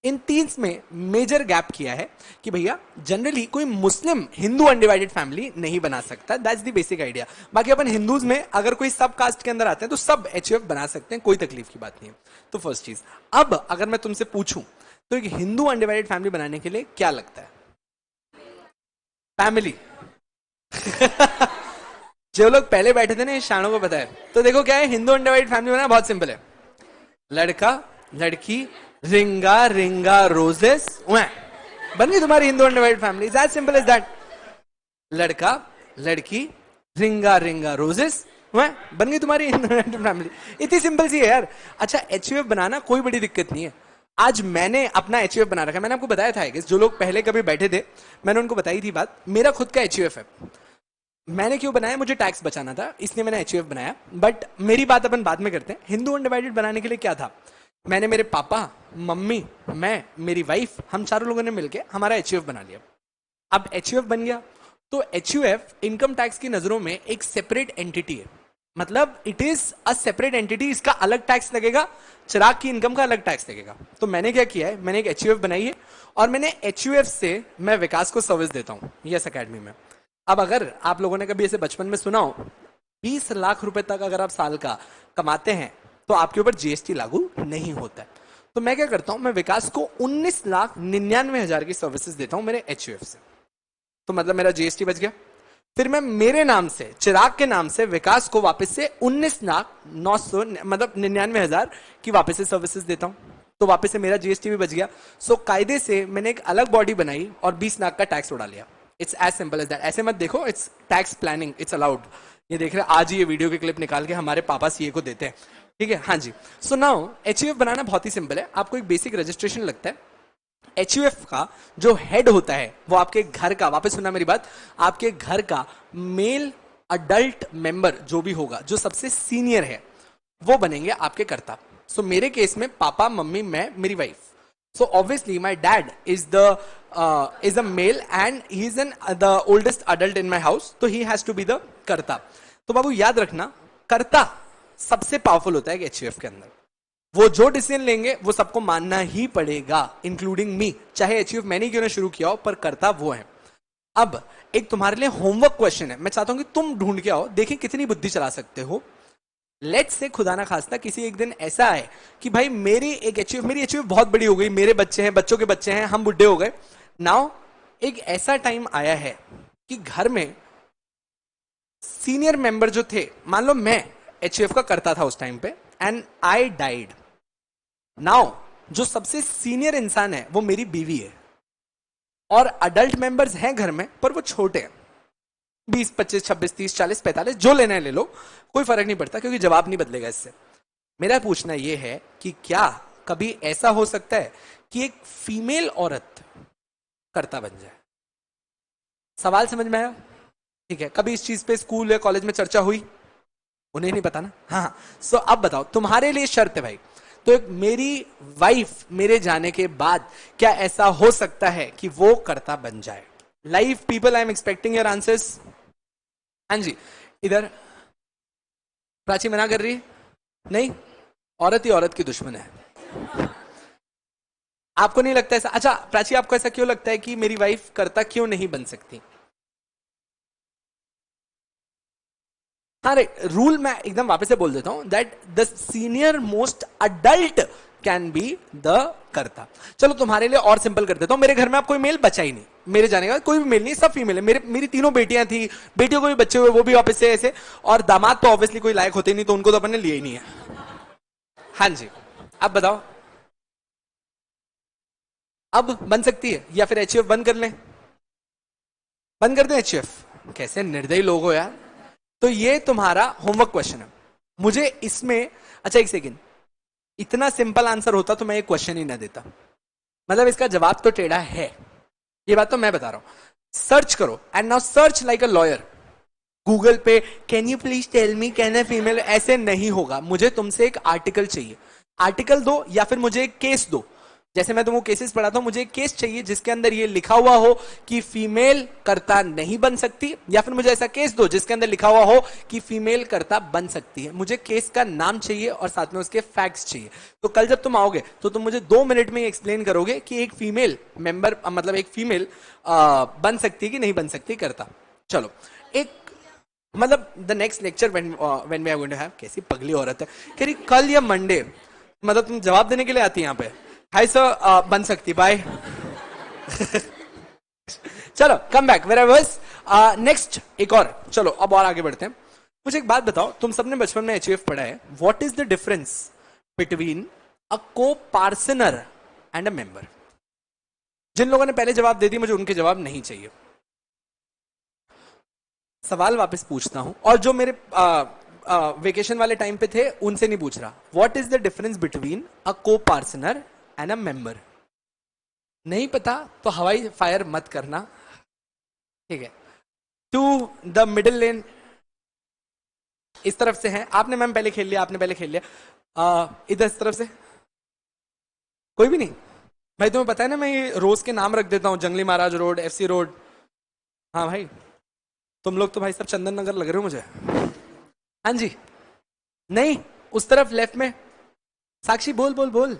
इन तीन में मेजर गैप किया है कि भैया जनरली कोई मुस्लिम हिंदू अनडिवाइडेड फैमिली नहीं बना सकता। That's the basic idea. बाकी अपन हिंदूज में अगर कोई सब कास्ट के अंदर आते हैं तो सब एचयूएफ बना सकते हैं, कोई तकलीफ की बात नहीं है। तो फर्स्ट चीज, अब अगर मैं तुमसे पूछूं तो एक हिंदू अनडिवाइडेड फैमिली बनाने के लिए क्या लगता है? फैमिली। जो लोग पहले बैठे थे ना इस शाणों को पता है। तो देखो क्या है, हिंदू अनडिवाइडेड फैमिली बनाना बहुत सिंपल है। लड़का लड़की, रिंगा रिंगा रोजेस, बन गई तुम्हारी Hindu undivided family. As simple as that. लड़का लड़की, रिंगा रिंगा रोजेस, बन गई तुम्हारी हिंदू अनडिवाइडेड फैमिली। इतनी सिंपल सी है यार। अच्छा एचयूएफ बनाना कोई बड़ी दिक्कत नहीं है। आज मैंने अपना एचयूएफ बना रखा है, मैंने आपको बताया था कि जो लोग पहले कभी बैठे थे मैंने उनको बताई थी बात, मेरा खुद का एचयूएफ है। मैंने क्यों बनाया? मुझे टैक्स बचाना था, इसलिए मैंने एचयूएफ बनाया। बट मेरी बात अपन बाद में करते हैं। हिंदू अनडिवाइडेड बनाने के लिए क्या था, मैंने मेरे पापा, मम्मी, मैं, मेरी वाइफ, हम चारों लोगों ने मिलकर हमारा एचयूएफ बना लिया। अब एचयूएफ बन गया तो एचयूएफ इनकम टैक्स की नजरों में एक सेपरेट एंटिटी है, मतलब it is a separate entity. इसका अलग टैक्स लगेगा, चिराग की इनकम का अलग टैक्स लगेगा। तो मैंने क्या किया है, मैंने एक एचयूएफ बनाई है और मैंने एचयूएफ से मैं विकास को सर्विस देता हूं यस एकेडमी में। अब अगर आप लोगों ने कभी ऐसे बचपन में सुना हो, 20 लाख रुपए तक अगर आप साल का कमाते हैं तो आपके ऊपर जीएसटी लागू नहीं होता है। तो मैं क्या करता हूं, मैं विकास को 19,99,000 की सर्विसेज देता हूं मेरे एचयूएफ से। तो मतलब मेरा जीएसटी बच गया। फिर मैं मेरे नाम से, चिराग के नाम से विकास को वापस से 19,900 मतलब 99,000 की वापस से सर्विसेज देता हूं, तो वापस से मेरा जीएसटी भी बच गया। सो कायदे से मैंने एक अलग बॉडी बनाई और 20 लाख का टैक्स उड़ा लिया। It's as simple as that. ऐसे मत देखो, it's tax planning, it's allowed. ये देख रहे हैं, आज ही ये वीडियो के क्लिप निकाल के हमारे पापा सीए को देते हैं, ठीक है। हाँ जी। सो नाउ एचयूएफ बनाना बहुत ही सिंपल है। आपको एक बेसिक रजिस्ट्रेशन लगता है। एचयूएफ का जो हेड होता है वो आपके घर का, वापस सुनना मेरी बात, आपके घर का मेल अडल्ट मेंबर जो भी होगा, जो सबसे सीनियर है, वो बनेंगे आपके कर्ता। सो मेरे केस में पापा, मम्मी, मैं, मेरी wife. So obviously my dad is a male and he is the oldest adult in my house, तो he has to be the karta. तो बाबू याद रखना, कर्ता सबसे पावरफुल होता है एचयूएफ के अंदर। वो जो डिसीजन लेंगे वो सबको मानना ही पड़ेगा, इंक्लूडिंग मी, चाहे एचयूएफ मैंने क्यों ना शुरू किया हो, पर करता वो है। अब एक तुम्हारे लिए होमवर्क क्वेश्चन है, मैं चाहता हूं कि तुम ढूंढ के आओ, देखें कितनी बुद्धि चला सकते हो। लेट्स से खुदा ना खास्ता किसी एक दिन ऐसा है कि भाई मेरी एचयूएफ बहुत बड़ी हो गई, मेरे बच्चे हैं, बच्चों के बच्चे हैं, हम बुढ़े हो गए, नाउ एक ऐसा टाइम आया है कि घर में सीनियर मेंबर जो थे, मान लो मैं एचयूएफ का करता था उस टाइम पे एंड आई डाइड। नाउ जो सबसे सीनियर इंसान है वो मेरी बीवी है, और अडल्ट मेंबर्स हैं घर में पर वो छोटे हैं, 20, 25, 26, 30, 40, 45, जो लेना है ले लो, कोई फर्क नहीं पड़ता क्योंकि जवाब नहीं बदलेगा इससे। मेरा पूछना यह है कि क्या कभी ऐसा हो सकता है कि एक फीमेल औरत कर्ता बन जाए? सवाल समझ में आया? ठीक है, कभी इस चीज पे स्कूल या कॉलेज में चर्चा हुई? उन्हें नहीं पता ना। हाँ, सो अब बताओ, तुम्हारे लिए शर्त है भाई, तो एक मेरी वाइफ मेरे जाने के बाद क्या ऐसा हो सकता है कि वो कर्ता बन जाए? Live people, I am expecting your answers. हाँ जी, इधर प्राची मना कर रही है, नहीं, औरत ही औरत की दुश्मन है। आपको नहीं लगता ऐसा? अच्छा प्राची, आपको ऐसा क्यों लगता है कि मेरी वाइफ कर्ता क्यों नहीं बन सकती? अरे रूल मैं एकदम वापस से बोल देता हूं, that the senior most adult can be the कर्ता। चलो तुम्हारे लिए और सिंपल कर देता हूं, मेरे घर में आप कोई मेल बचा ही नहीं, मेरे जाने के बाद कोई भी मेल नहीं, सब फीमेल है। मेरी तीनों बेटियां थी, बेटियों को भी बच्चे हुए, वो भी वापस से ऐसे, और दामाद तो ऑब्वियसली कोई लायक होते ही नहीं, तो उनको तो अपन ने लिया ही नहीं है। हाँ जी, अब बताओ, अब बन सकती है या फिर एचयूएफ बंद कर लें? बंद कर दें एचयूएफ? कैसे निर्दयी लोग हो यार। तो ये तुम्हारा होमवर्क क्वेश्चन है। मुझे इसमें, अच्छा एक सेकेंड, इतना सिंपल आंसर होता तो मैं ये क्वेश्चन ही ना देता। मतलब इसका जवाब तो टेढ़ा है, ये बात तो मैं बता रहा हूं। सर्च करो and now search like a lawyer Google पे, can you please tell me can a female, ऐसे नहीं होगा। मुझे तुमसे एक आर्टिकल चाहिए, आर्टिकल दो या फिर मुझे एक केस दो। जैसे मैं तुमको केसेस पढ़ाता हूं, मुझे एक केस चाहिए जिसके अंदर ये लिखा हुआ हो कि फीमेल कर्ता नहीं बन सकती, या फिर मुझे ऐसा केस दो जिसके अंदर लिखा हुआ हो कि फीमेल कर्ता बन सकती है। मुझे केस का नाम चाहिए और साथ में उसके फैक्ट्स चाहिए। तो कल जब तुम आओगे तो तुम मुझे 2 मिनट में एक्सप्लेन करोगे कि एक फीमेल मेंबर, मतलब एक फीमेल बन सकती है कि नहीं बन सकती कर्ता। चलो, एक मतलब the next lecture when we are going to have, कैसी पगली औरत है, कह रही कल या मंडे, मतलब तुम जवाब देने के लिए आती है यहाँ पे। हाय सर, बन सकती, बाय। चलो come back where I was. Next एक और, चलो अब और आगे बढ़ते हैं। मुझे एक बात बताओ, तुम सबने बचपन में एचयूएफ पढ़ा है, what is the difference between a को पार्सनर एंड अ मेंबर? जिन लोगों ने पहले जवाब दे दी, मुझे उनके जवाब नहीं चाहिए। सवाल वापस पूछता हूं, और जो मेरे वेकेशन वाले टाइम पे थे उनसे नहीं पूछ रहा। What is the difference between a को पार्सनर एंड अ मेंबर? नहीं पता तो हवाई फायर मत करना, ठीक है? टू द मिडिल लेन, इस तरफ से है। आपने मैम पहले खेल लिया, आपने पहले खेल लिया। इधर इस तरफ से कोई भी नहीं? भाई तुम्हें पता है ना, मैं ये रोज के नाम रख देता हूं, जंगली महाराज रोड, एफसी रोड। हाँ भाई, तुम लोग तो भाई सब चंदन नगर लग रहे हो मुझे। हाँ जी, नहीं उस तरफ लेफ्ट में। साक्षी बोल बोल बोल।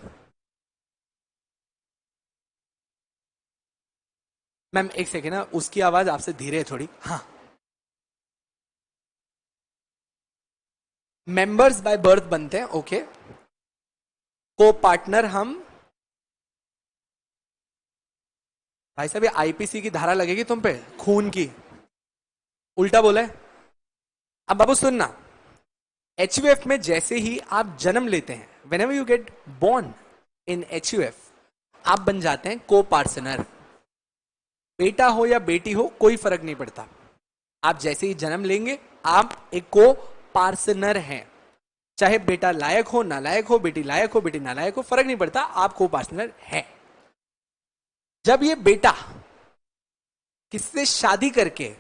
मैम एक सेकेंड ना, उसकी आवाज आपसे धीरे है थोड़ी। हाँ, मेंबर्स बाय बर्थ बनते हैं, ओके। को पार्टनर हम, भाई साहब ये आईपीसी की धारा लगेगी तुम पे, खून की। उल्टा बोला है। अब बाबू सुनना, एचयूएफ में जैसे ही आप जन्म लेते हैं, whenever you get born in HUF, आप बन जाते हैं को पार्टनर। बेटा हो या बेटी हो कोई फर्क नहीं पड़ता, आप जैसे ही जन्म लेंगे आप एक को पार्टनर हैं। चाहे बेटा लायक हो, नालायक हो, बेटी लायक हो, बेटी नालायक हो, फर्क नहीं पड़ता, आप को पार्टनर हैं। जब ये बेटा किससे शादी करके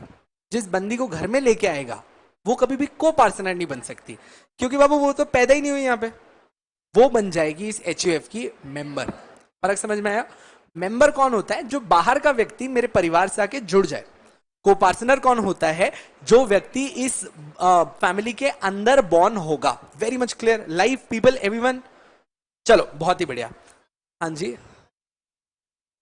जिस बंदी को घर में लेके आएगा, वो कभी भी को पार्टनर नहीं बन सकती, क्योंकि बाबू वो तो पैदा ही नहीं हुई यहां पे। वो बन जाएगी इस एचयूएफ की मेंबर। फर्क समझ में आया? मेंबर कौन होता है? जो बाहर का व्यक्ति मेरे परिवार से आके जुड़ जाए। को पार्टनर कौन होता है? जो व्यक्ति इस फैमिली के अंदर बॉर्न होगा। Very much clear, life people everyone. चलो बहुत ही बढ़िया। हाँ जी,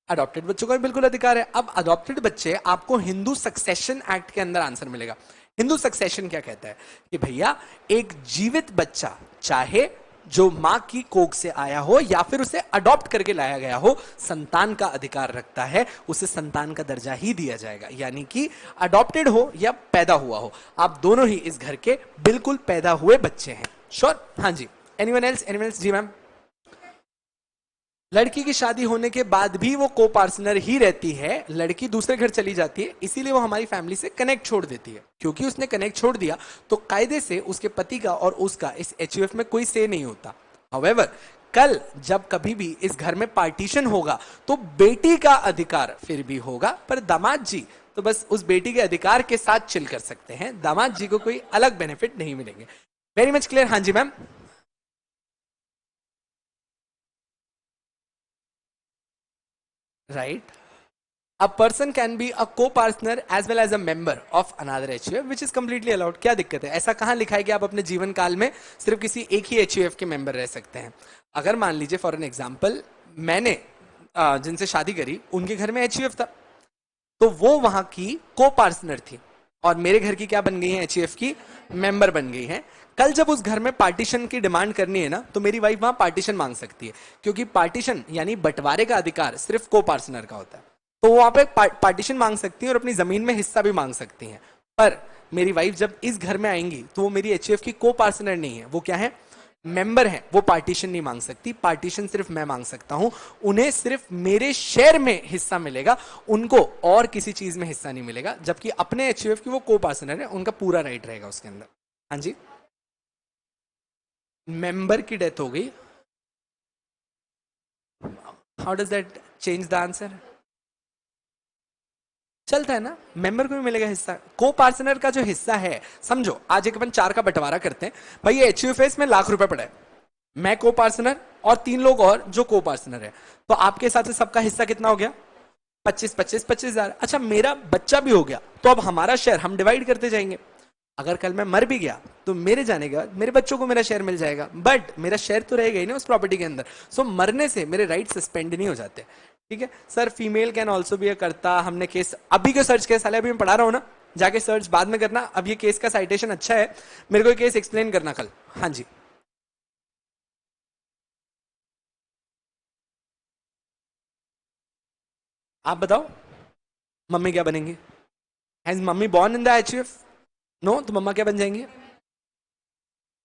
अडॉप्टेड बच्चों का भी बिल्कुल अधिकार है। अब अडॉप्टेड बच्चे, आपको हिंदू सक्सेशन एक्ट के अंदर आंसर मिलेगा। हिंदू सक्सेशन क्या कहता है कि भैया एक जीवित बच्चा चाहे जो मां की कोख से आया हो या फिर उसे अडॉप्ट करके लाया गया हो, संतान का अधिकार रखता है, उसे संतान का दर्जा ही दिया जाएगा। यानी कि अडॉप्टेड हो या पैदा हुआ हो, आप दोनों ही इस घर के बिल्कुल पैदा हुए बच्चे हैं। श्योर? हाँ जी। Anyone else? जी मैम। लड़की की शादी होने के बाद भी वो को पार्टनर ही रहती है, लड़की दूसरे घर चली जाती है, इसीलिए वो हमारी फैमिली से कनेक्ट छोड़ देती है। क्योंकि उसने कनेक्ट छोड़ दिया तो कायदे से उसके पति का और उसका इस एचयूएफ में कोई से नहीं होता। हाउएवर, कल जब कभी भी इस घर में पार्टीशन होगा तो बेटी का अधिकार फिर भी होगा, पर दामाद जी तो बस उस बेटी के अधिकार के साथ चिल कर सकते हैं, दामाद जी को कोई अलग बेनिफिट नहीं मिलेंगे। Very much clear? हाँ जी ma'am. Right. A person can be a co-partner as well as a member of another HUF, which is completely allowed. क्या दिक्कत है? ऐसा कहाँ लिखा है कि आप अपने जीवन काल में सिर्फ किसी एक ही HUF के मेंबर रह सकते हैं? अगर मान लीजिए फॉर एन एग्जाम्पल मैंने जिनसे शादी करी उनके घर में HUF था, तो वो वहां की को पार्टनर थी और मेरे घर की क्या बन गई है? HUF की मेंबर बन गई है। कल जब उस घर में पार्टीशन की डिमांड करनी है ना, तो मेरी वाइफ वहां पार्टीशन मांग सकती है, क्योंकि पार्टीशन यानी बंटवारे का अधिकार सिर्फ को पार्टनर का होता है। तो वो वहां पे पार्टीशन मांग सकती है और अपनी जमीन में हिस्सा भी मांग सकती हैं। पर मेरी वाइफ जब इस घर में आएंगी तो वो मेरी HUF की को पार्टनर नहीं है, वो क्या है? मेंबर है। वो पार्टीशन नहीं मांग सकती, पार्टीशन सिर्फ मैं मांग सकता हूं। उन्हें सिर्फ मेरे शेयर में हिस्सा मिलेगा, उनको और किसी चीज में हिस्सा नहीं मिलेगा, जबकि अपने HUF की वो को पार्टनर है, उनका पूरा राइट रहेगा उसके अंदर। हाँ जी। मेंबर की डेथ हो गई, how does that change the answer? चलता है ना, मेंबर को भी मिलेगा हिस्सा। को पार्टनर का जो हिस्सा है, समझो आज एक अपन 4 का बंटवारा करते हैं, भाई ये HUF में ₹1,00,000 पड़ा है, मैं को पार्टनर और 3 लोग और जो को पार्टनर है, तो आपके हिसाब से सबका हिस्सा कितना हो गया? 25,000। अच्छा, मेरा बच्चा भी हो गया, तो अब हमारा शेयर हम डिवाइड करते जाएंगे। अगर कल मैं मर भी गया तो मेरे जाने के बाद मेरे बच्चों को मेरा शेयर मिल जाएगा, बट मेरा शेयर तो रहेगा ही ना उस प्रॉपर्टी के अंदर। सो मरने से मेरे राइट सस्पेंड नहीं हो जाते। ठीक है sir, female can also be a कर्ता। हमने केस अभी क्यों सर्च किया? साले अभी मैं पढ़ा रहा हूं ना, जाके सर्च बाद में करना। अब ये केस का साइटेशन अच्छा है, मेरे को केस एक्सप्लेन करना कल। हाँ जी। आप बताओ मम्मी क्या बनेंगे? Has mummy born in the HUF? No, तो मम्मा क्या बन जाएंगे?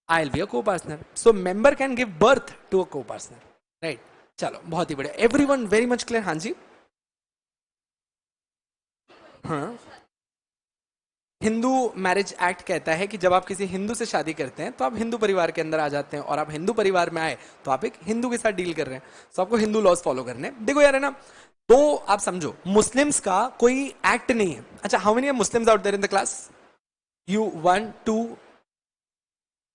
I will be a co partner. So member can give birth to a co partner, right? चलो बहुत ही बढ़िया, एवरीवन वेरी मच क्लियर? हाँ जी। हाँ, हिंदू मैरिज एक्ट कहता है कि जब आप किसी हिंदू से शादी करते हैं तो आप हिंदू परिवार के अंदर आ जाते हैं, और आप हिंदू परिवार में आए तो आप एक हिंदू के साथ डील कर रहे हैं, तो आपको हिंदू लॉज फॉलो करने हैं। देखो यार, है ना, तो आप समझो मुस्लिम्स का कोई एक्ट नहीं है। अच्छा, how many Muslims out there in the class? You 1 2?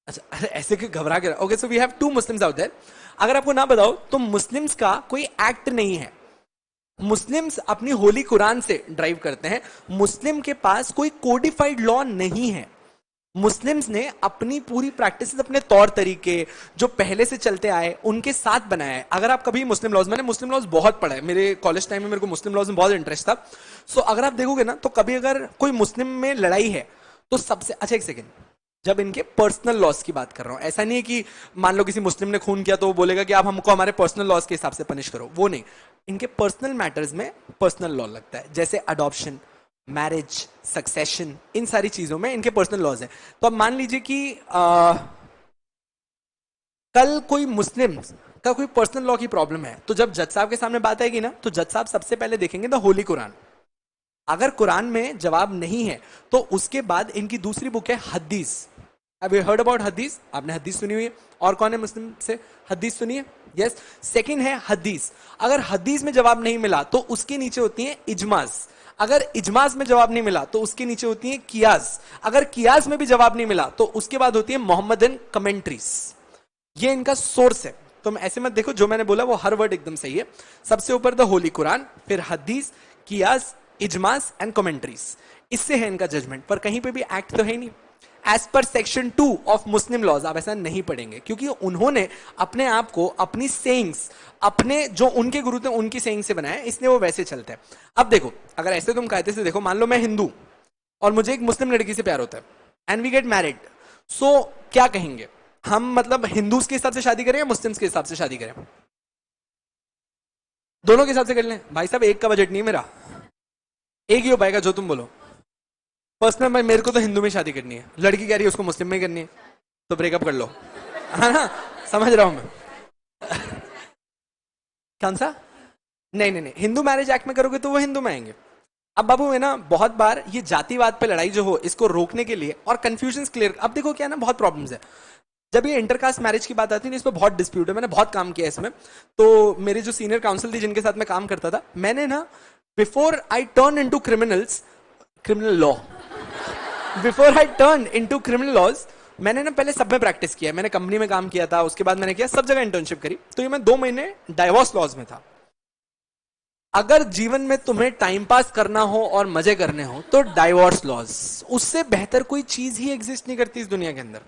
अच्छा, अरे ऐसे क्यों घबरा के? Okay, so we have 2 Muslims out there. अगर आपको ना बताओ तो मुस्लिम्स का कोई एक्ट नहीं है। मुस्लिम्स अपनी होली कुरान से ड्राइव करते हैं। मुस्लिम के पास कोई कोडिफाइड लॉ नहीं है। मुस्लिम्स ने अपनी पूरी प्रैक्टिसेस, अपने तौर तरीके जो पहले से चलते आए उनके साथ बनाया है। अगर आप कभी मुस्लिम लॉज, मैंने मुस्लिम लॉज बहुत पढ़ा है, मेरे कॉलेज टाइम में मेरे को मुस्लिम लॉज में बहुत इंटरेस्ट था। सो अगर आप देखोगे ना, तो कभी अगर कोई मुस्लिम में लड़ाई है तो सबसे अच्छा, एक सेकेंड, जब इनके पर्सनल लॉस की बात कर रहा हूं, ऐसा नहीं है कि मान लो किसी मुस्लिम ने खून किया तो वो बोलेगा कि आप हमको हमारे पर्सनल लॉस के हिसाब से पनिश करो, वो नहीं। इनके पर्सनल मैटर्स में पर्सनल लॉ लगता है, जैसे अडॉप्शन, मैरिज, सक्सेशन, इन सारी चीजों में इनके पर्सनल लॉज हैं। तो अब मान लीजिए कि कल कोई मुस्लिम का कोई पर्सनल लॉ की प्रॉब्लम है, तो जब जज साहब के सामने बात आएगी ना, तो जज साहब सबसे पहले देखेंगे द होली कुरान। अगर कुरान में जवाब नहीं है तो उसके बाद इनकी दूसरी बुक है हदीस। Have you heard about हदीस? आपने हदीस सुनी हुई है? और कौन है मुस्लिम से हदीस सुनी है? यस। सेकंड है हदीस। अगर हदीस में जवाब नहीं मिला तो उसके नीचे होती है इजमाज। अगर इजमाज में जवाब नहीं मिला तो उसके नीचे होती है कियास। अगर कियास में भी जवाब नहीं मिला तो उसके बाद होती है मोहम्मदन कमेंट्रीज। ये इनका सोर्स है। तो ऐसे मत देखो, जो मैंने बोला वो हर वर्ड एकदम सही है। सबसे ऊपर द होली कुरान, फिर हदीस, कियास, इजमास एंड कमेंट्रीज। इससे है इनका जजमेंट। पर कहीं पे भी एक्ट तो है नहीं। As per section 2 of Muslim laws आप ऐसा नहीं पढ़ेंगे, क्योंकि उन्होंने अपने आप को अपनी सेइंग्स, अपने जो उनके गुरु थे उनकी सेइंग से बनाया, इसलिए वो वैसे चलते हैं। अब देखो, अगर ऐसे तुम कायदे से देखो, मान लो मैं हिंदू और मुझे एक मुस्लिम लड़की से प्यार होता है एंड वी गेट मैरिड, सो क्या कहेंगे? हम मतलब हिंदूज के हिसाब से शादी करें या मुस्लिम्स के हिसाब से शादी करें? दोनों के हिसाब से कर लें भाई साहब, एक का बजट नहीं है मेरा, एक ही हो पाएगा जो तुम बोलो। पर्सनल भाई मेरे को तो हिंदू में शादी करनी है, लड़की कह रही है उसको मुस्लिम में करनी है, तो ब्रेकअप कर लो, है ना? समझ रहा हूं मैं। कौन सा? नहीं नहीं नहीं, हिंदू मैरिज एक्ट में करोगे तो वो हिंदू में आएंगे। अब बाबू है ना, बहुत बार ये जातिवाद पे लड़ाई जो हो, इसको रोकने के लिए और कंफ्यूजन क्लियर, अब देखो क्या ना, बहुत प्रॉब्लम्स है जब ये इंटरकास्ट मैरिज की बात आती है ना, इस पर बहुत डिस्प्यूट है, मैंने बहुत काम किया इसमें। तो मेरे जो सीनियर काउंसिल थी जिनके साथ मैं काम करता था, मैंने ना before I turn into criminal law, before I turn into criminal laws, मैंने ना पहले सब में प्रैक्टिस किया। मैंने कंपनी में काम किया था, उसके बाद मैंने किया सब जगह इंटर्नशिप करी, तो ये मैं 2 महीने डाइवोर्स लॉज में था। अगर जीवन में तुम्हें टाइम पास करना हो और मजे करने हो तो डाइवोर्स लॉज, उससे बेहतर कोई चीज ही एग्जिस्ट नहीं करती इस दुनिया के अंदर।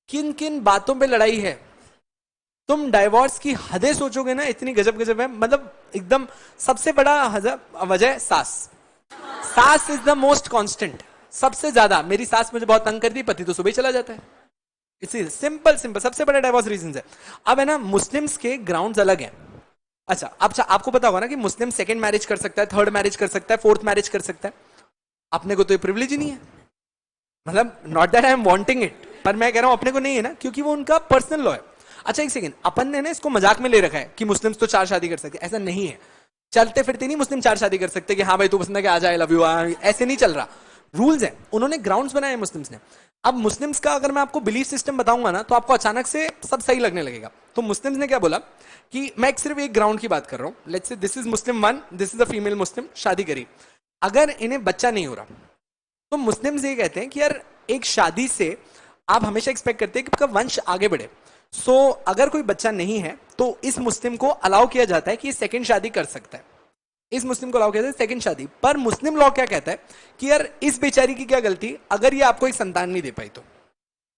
किन किन बातों पे लड़ाई है, तुम डाइवोर्स की हदें सोचोगे ना, इतनी गजब गजब है। मतलब एकदम सबसे बड़ा वजह सास इज द मोस्ट कांस्टेंट। सबसे ज्यादा मेरी सास मुझे बहुत तंग करती, पति तो सुबह ही चला जाता है। इसी सिंपल सिंपल सबसे बड़ा डाइवोर्स रीजन है। अब है ना, मुस्लिम्स के ग्राउंड्स अलग हैं। अच्छा आपको पता होगा ना कि मुस्लिम सेकंड मैरिज कर सकता है, थर्ड मैरिज कर सकता है, फोर्थ मैरिज कर सकता है। अपने को तो ये प्रिविलेज ही नहीं है। मतलब not that I am wanting it, पर मैं कह रहा हूं अपने को नहीं है ना, क्योंकि वो उनका पर्सनल लॉ है। अच्छा एक सेकंड, अपन ने ना इसको मजाक में ले रखा है कि मुस्लिम्स तो 4 शादी कर सकते, ऐसा नहीं है। चलते फिरते नहीं मुस्लिम 4 शादी कर सकते कि हाँ भाई तू पसंद है कि आ जाए, लव यू, ऐसे नहीं चल रहा। रूल्स है, उन्होंने ग्राउंड्स बनाए मुस्लिम्स ने। अब मुस्लिम्स का अगर मैं आपको बिलीफ सिस्टम बताऊंगा ना, तो आपको अचानक से सब सही लगने लगेगा। तो मुस्लिम्स ने क्या बोला कि मैं सिर्फ एक ग्राउंड की बात कर रहा हूं, let's say this is Muslim 1, this is a female Muslim, शादी करी, अगर इन्हें बच्चा नहीं हो रहा, तो मुस्लिम्स ये कहते हैं कि यार एक शादी से आप हमेशा एक्सपेक्ट करते हैं कि आपका वंश आगे बढ़े। सो अगर कोई बच्चा नहीं है तो इस मुस्लिम को अलाउ किया जाता है कि सेकंड शादी कर सकता है। इस मुस्लिम को अलाउ किया जाता है सेकंड शादी। पर मुस्लिम लॉ क्या कहता है कि यार इस बेचारी की क्या गलती अगर ये आपको एक संतान नहीं दे पाई तो।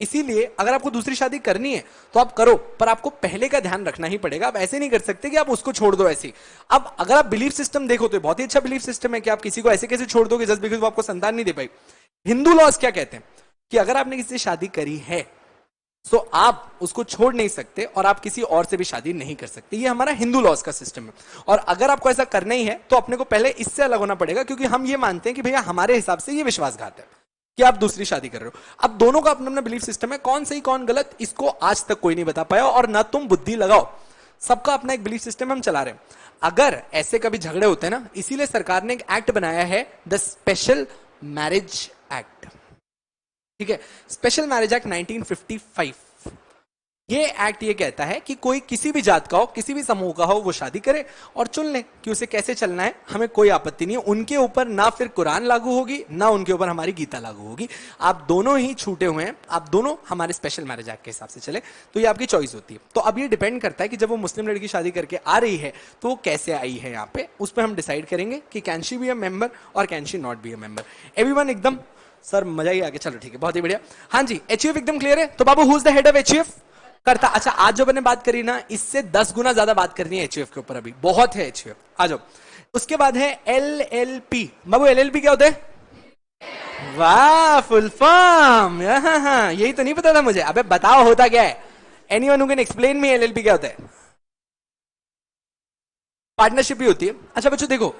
इसीलिए अगर आपको दूसरी शादी करनी है तो आप करो, पर आपको पहले का ध्यान रखना ही पड़ेगा। आप ऐसे नहीं कर सकते कि आप उसको छोड़ दो ऐसे। अब अगर आप बिलीफ सिस्टम देखो तो बहुत ही अच्छा बिलीफ सिस्टम है कि आप किसी को ऐसे कैसे छोड़ दोगे जस्ट बिकॉज वो आपको संतान नहीं दे पाई। हिंदू लॉज क्या कहते हैं कि अगर आपने किसी से शादी करी है तो आप उसको छोड़ नहीं सकते और आप किसी और से भी शादी नहीं कर सकते। ये हमारा हिंदू लॉज का सिस्टम है। और अगर आपको ऐसा करना ही है तो अपने को पहले इससे अलग होना पड़ेगा, क्योंकि हम ये मानते हैं कि भैया हमारे हिसाब से ये विश्वासघात है कि आप दूसरी शादी कर रहे हो। अब दोनों का अपना अपना बिलीफ सिस्टम है, कौन सही कौन गलत इसको आज तक कोई नहीं बता पाया, और ना तुम बुद्धि लगाओ। सबका अपना एक बिलीफ सिस्टम हम चला रहे हैं। अगर ऐसे कभी झगड़े होते हैं ना, इसीलिए सरकार ने एक एक्ट बनाया है, द स्पेशल मैरिज एक्ट। ठीक है, स्पेशल मैरिज एक्ट 1955। ये एक्ट ये कहता है कि कोई किसी भी जात का हो, किसी भी समूह का हो, वो शादी करे और चुन ले कि उसे कैसे चलना है। हमें कोई आपत्ति नहीं है। उनके ऊपर ना फिर कुरान लागू होगी, ना उनके ऊपर हमारी गीता लागू होगी। आप दोनों ही छूटे हुए हैं, आप दोनों हमारे स्पेशल मैरिज एक्ट के हिसाब से चले, तो ये आपकी चॉइस होती है। तो अब ये डिपेंड करता है कि जब वो मुस्लिम लड़की शादी करके आ रही है तो वो कैसे आई है यहाँ पे, उस पर हम डिसाइड करेंगे कि can she be a member और can she not be a member. Everyone एकदम सर मजा ही आ गया, चलो ठीक है, बहुत ही बढ़िया। हाँ जी, एचयूएफ एकदम क्लियर है। तो बाबू who is the head of HUF karta. अच्छा आज जो मैंने बात करी ना, इससे 10 गुना ज्यादा बात करनी है एचयूएफ के ऊपर, अभी बहुत है एचयूएफ। आ जाओ। उसके बाद है एलएलपी। बाबू एलएलपी क्या होता है? वाह, फुल फॉर्म। हाँ, यही तो नहीं पता था मुझे। अबे बताओ होता क्या है? Anyone who can explain me LLP क्या होता है? पार्टनरशिप ही होती है। अच्छा बच्चों देखो,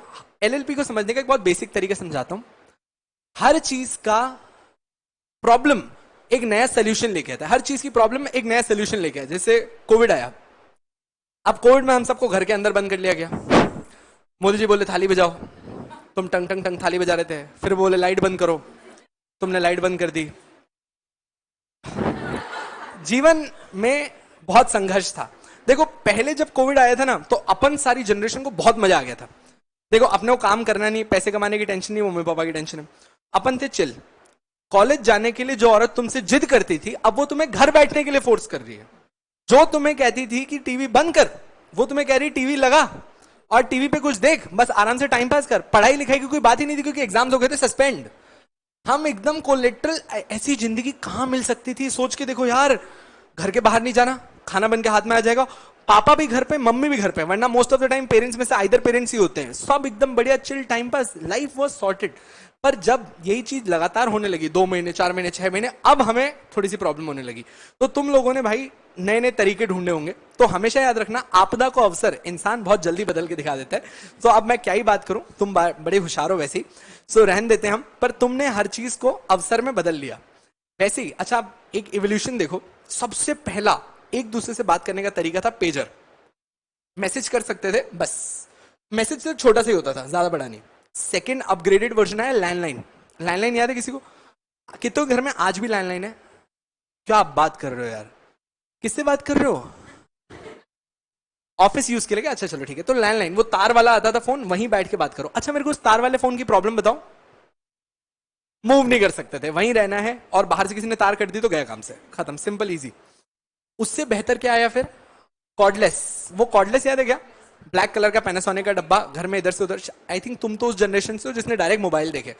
एलएलपी को समझने का एक बहुत बेसिक तरीका समझाता हूं। हर चीज का प्रॉब्लम एक नया सोल्यूशन लेके आता है। हर चीज की प्रॉब्लम एक नया सोल्यूशन लेके आया। जैसे कोविड आया, अब कोविड में हम सबको घर के अंदर बंद कर लिया गया। मोदी जी बोले थाली बजाओ, तुम टंग टंग टंग थाली बजा रहे थे। फिर बोले लाइट बंद करो, तुमने लाइट बंद कर दी। जीवन में बहुत संघर्ष था। देखो पहले जब कोविड आया था ना, तो अपन सारी जनरेशन को बहुत मजा आ गया था। देखो अपने को काम करना नहीं, पैसे कमाने की टेंशन नहीं, मम्मी पापा की टेंशन है, अपन थे चिल। कॉलेज जाने के लिए जो औरत तुमसे जिद करती थी, अब वो तुम्हें घर बैठने के लिए फोर्स कर रही है। जो तुम्हें कहती थी कि टीवी बंद कर, वो तुम्हें कह रही टीवी लगा और टीवी पे कुछ देख, बस आराम से टाइम पास कर। पढ़ाई लिखाई की कोई बात ही नहीं थी, क्योंकि एग्जाम्स हो गए थे सस्पेंड। हम एकदम कोलेट्रल, ऐसी जिंदगी कहां मिल सकती थी? सोच के देखो यार, घर के बाहर नहीं जाना, खाना बन के हाथ में आ जाएगा, पापा भी घर पे, मम्मी भी घर पे, वरना most of the time parents में से आइदर पेरेंट्स ही होते हैं। सब एकदम बढ़िया chill time pass, life was sorted. पर जब यही चीज लगातार होने लगी 2 महीने 4 महीने 6 महीने, अब हमें थोड़ी सी प्रॉब्लम होने लगी। तो तुम लोगों ने भाई नए नए तरीके ढूंढने होंगे। तो हमेशा याद रखना, आपदा को अवसर इंसान बहुत जल्दी बदल के दिखा देता है। तो अब मैं क्या ही बात करूं, तुम बड़े होशियार हो वैसे ही, सो रहन देते हैं हम। पर तुमने हर चीज को अवसर में बदल लिया वैसे ही। अच्छा, आप एक इवोल्यूशन देखो। सबसे पहला एक दूसरे से बात करने का तरीका था पेजर। मैसेज कर सकते थे बस, मैसेज सिर्फ छोटा सा ही होता था, ज्यादा बड़ा नहीं। सेकंड अपग्रेडेड वर्जन है लैंडलाइन। लैंडलाइन याद है किसी को? कितने घर में आज भी लैंडलाइन है? क्या आप बात कर रहे हो यार, किससे बात कर रहे हो? ऑफिस यूज के लिए क्या? अच्छा चलो ठीक है। तो लैंडलाइन, वो तार वाला आता था फोन, वहीं बैठ के बात करो। अच्छा मेरे को उस तार वाले फोन की प्रॉब्लम बताओ। मूव नहीं कर सकते थे, वहीं रहना है, और बाहर से किसी ने तार कट दी तो गया काम से, खत्म, सिंपल इजी। उससे बेहतर क्या आया फिर? कॉर्डलेस। वो कॉर्डलेस याद है क्या? ब्लैक कलर का पैनासोनिक का डब्बा, घर में इधर से उधर। आई थिंक तुम तो उस जनरेशन से हो जिसने डायरेक्ट मोबाइल देखे,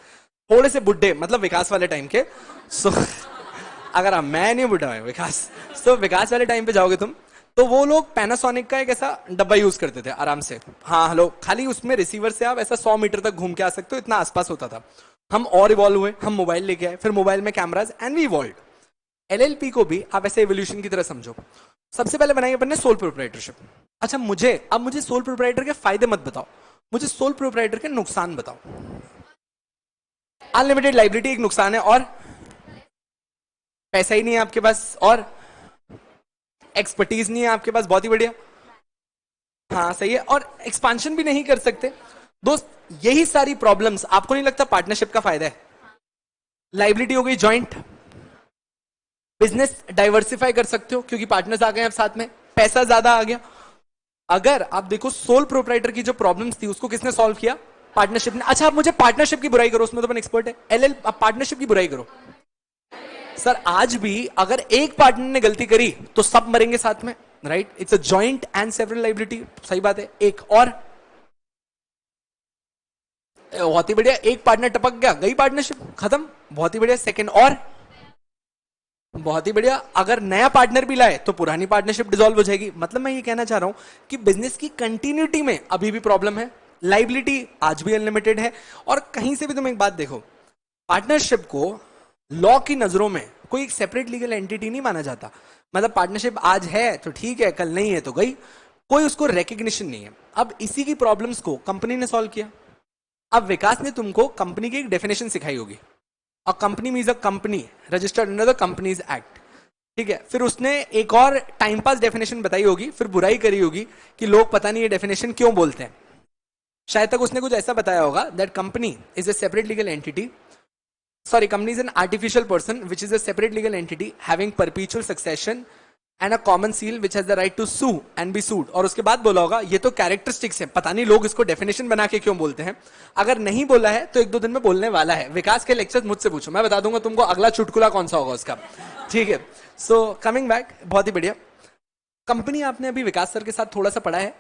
थोड़े से बुढ़े, मतलब विकास वाले टाइम के। सो अगर मैं नहीं बुढ़ा हूं, विकास, तो विकास वाले टाइम पे जाओगे तुम, तो वो लोग पैनासोनिक का एक ऐसा डब्बा यूज करते थे आराम से। हाँ हेलो, खाली उसमें रिसीवर से आप ऐसा 100 मीटर तक घूम के आ सकते हो, इतना आसपास होता था। हम और इवॉल्व हुए, हम मोबाइल लेके आए, फिर मोबाइल में cameras, and we evolve. LLP को भी आप ऐसे एवोल्यूशन की तरह समझो। सबसे पहले बनाई अपन ने सोल प्रोप्राइटरशिप। अच्छा मुझे सोल प्रोप्राइटर के फायदे मत बताओ, मुझे सोल प्रोप्राइटर के नुकसान बताओ। अनलिमिटेड लाइबिलिटी एक नुकसान है, और पैसा ही नहीं है आपके पास, और एक्सपर्टीज नहीं है आपके पास, बहुत ही बढ़िया, हाँ सही है, और एक्सपांशन भी नहीं कर सकते। दोस्त यही सारी प्रॉब्लम्स, आपको नहीं लगता पार्टनरशिप का फायदा है? लाइबिलिटी हो गई जॉइंट, बिजनेस डाइवर्सिफाई कर सकते हो क्योंकि पार्टनर्स आ गए अब साथ में, पैसा ज्यादा आ गया। अगर आप देखो सोल प्रोप्राइटर की जो प्रॉब्लम्स थी उसको किसने सॉल्व किया? पार्टनरशिप ने। अच्छा आप मुझे पार्टनरशिप की बुराई करो, उसमें तो अपन एक्सपर्ट है। एलएल, आप पार्टनरशिप की बुराई करो। सर आज भी अगर एक पार्टनर ने गलती करी तो सब मरेंगे साथ में, right? It's a joint and several liability, सही बात है। एक और बहुत ही बढ़िया, एक पार्टनर टपक गया, गई पार्टनरशिप, खत्म, बहुत ही बढ़िया। सेकंड और बहुत ही बढ़िया, अगर नया पार्टनर भी लाए तो पुरानी पार्टनरशिप डिसॉल्व हो जाएगी। मतलब मैं ये कहना चाह रहा हूं कि बिजनेस की कंटिन्यूटी में अभी भी प्रॉब्लम है, लाइबिलिटी आज भी अनलिमिटेड है। और कहीं से भी तुम एक बात देखो, पार्टनरशिप को लॉ की नजरों में कोई एक सेपरेट लीगल एंटिटी नहीं माना जाता। मतलब पार्टनरशिप आज है तो ठीक है, कल नहीं है तो गई, कोई उसको रिकग्निशन नहीं है। अब इसी की प्रॉब्लम्स को कंपनी ने सॉल्व किया। अब विकास ने तुमको कंपनी की एक डेफिनेशन सिखाई होगी, a company means a company registered under the companies act, ठीक है। फिर उसने एक और टाइम पास डेफिनेशन बताई होगी, फिर बुराई करी होगी कि लोग पता नहीं ये डेफिनेशन क्यों बोलते हैं। शायद तक उसने कुछ ऐसा बताया होगा that company is a separate legal entity, sorry, company is an artificial person which is a separate legal entity having perpetual succession and a common seal which has the right to sue and be sued। और उसके बाद बोला होगा ये तो characteristics है, पता नहीं लोग इसको डेफिनेशन बना के क्यों बोलते हैं। अगर नहीं बोला है तो 1-2 दिन में बोलने वाला है। विकास के लेक्चर मुझसे पूछो, मैं बता दूंगा तुमको अगला चुटकुला कौन सा होगा उसका, ठीक है। सो कमिंग बैक, बहुत ही बढ़िया। कंपनी आपने अभी विकास सर के साथ थोड़ा सा पढ़ा है,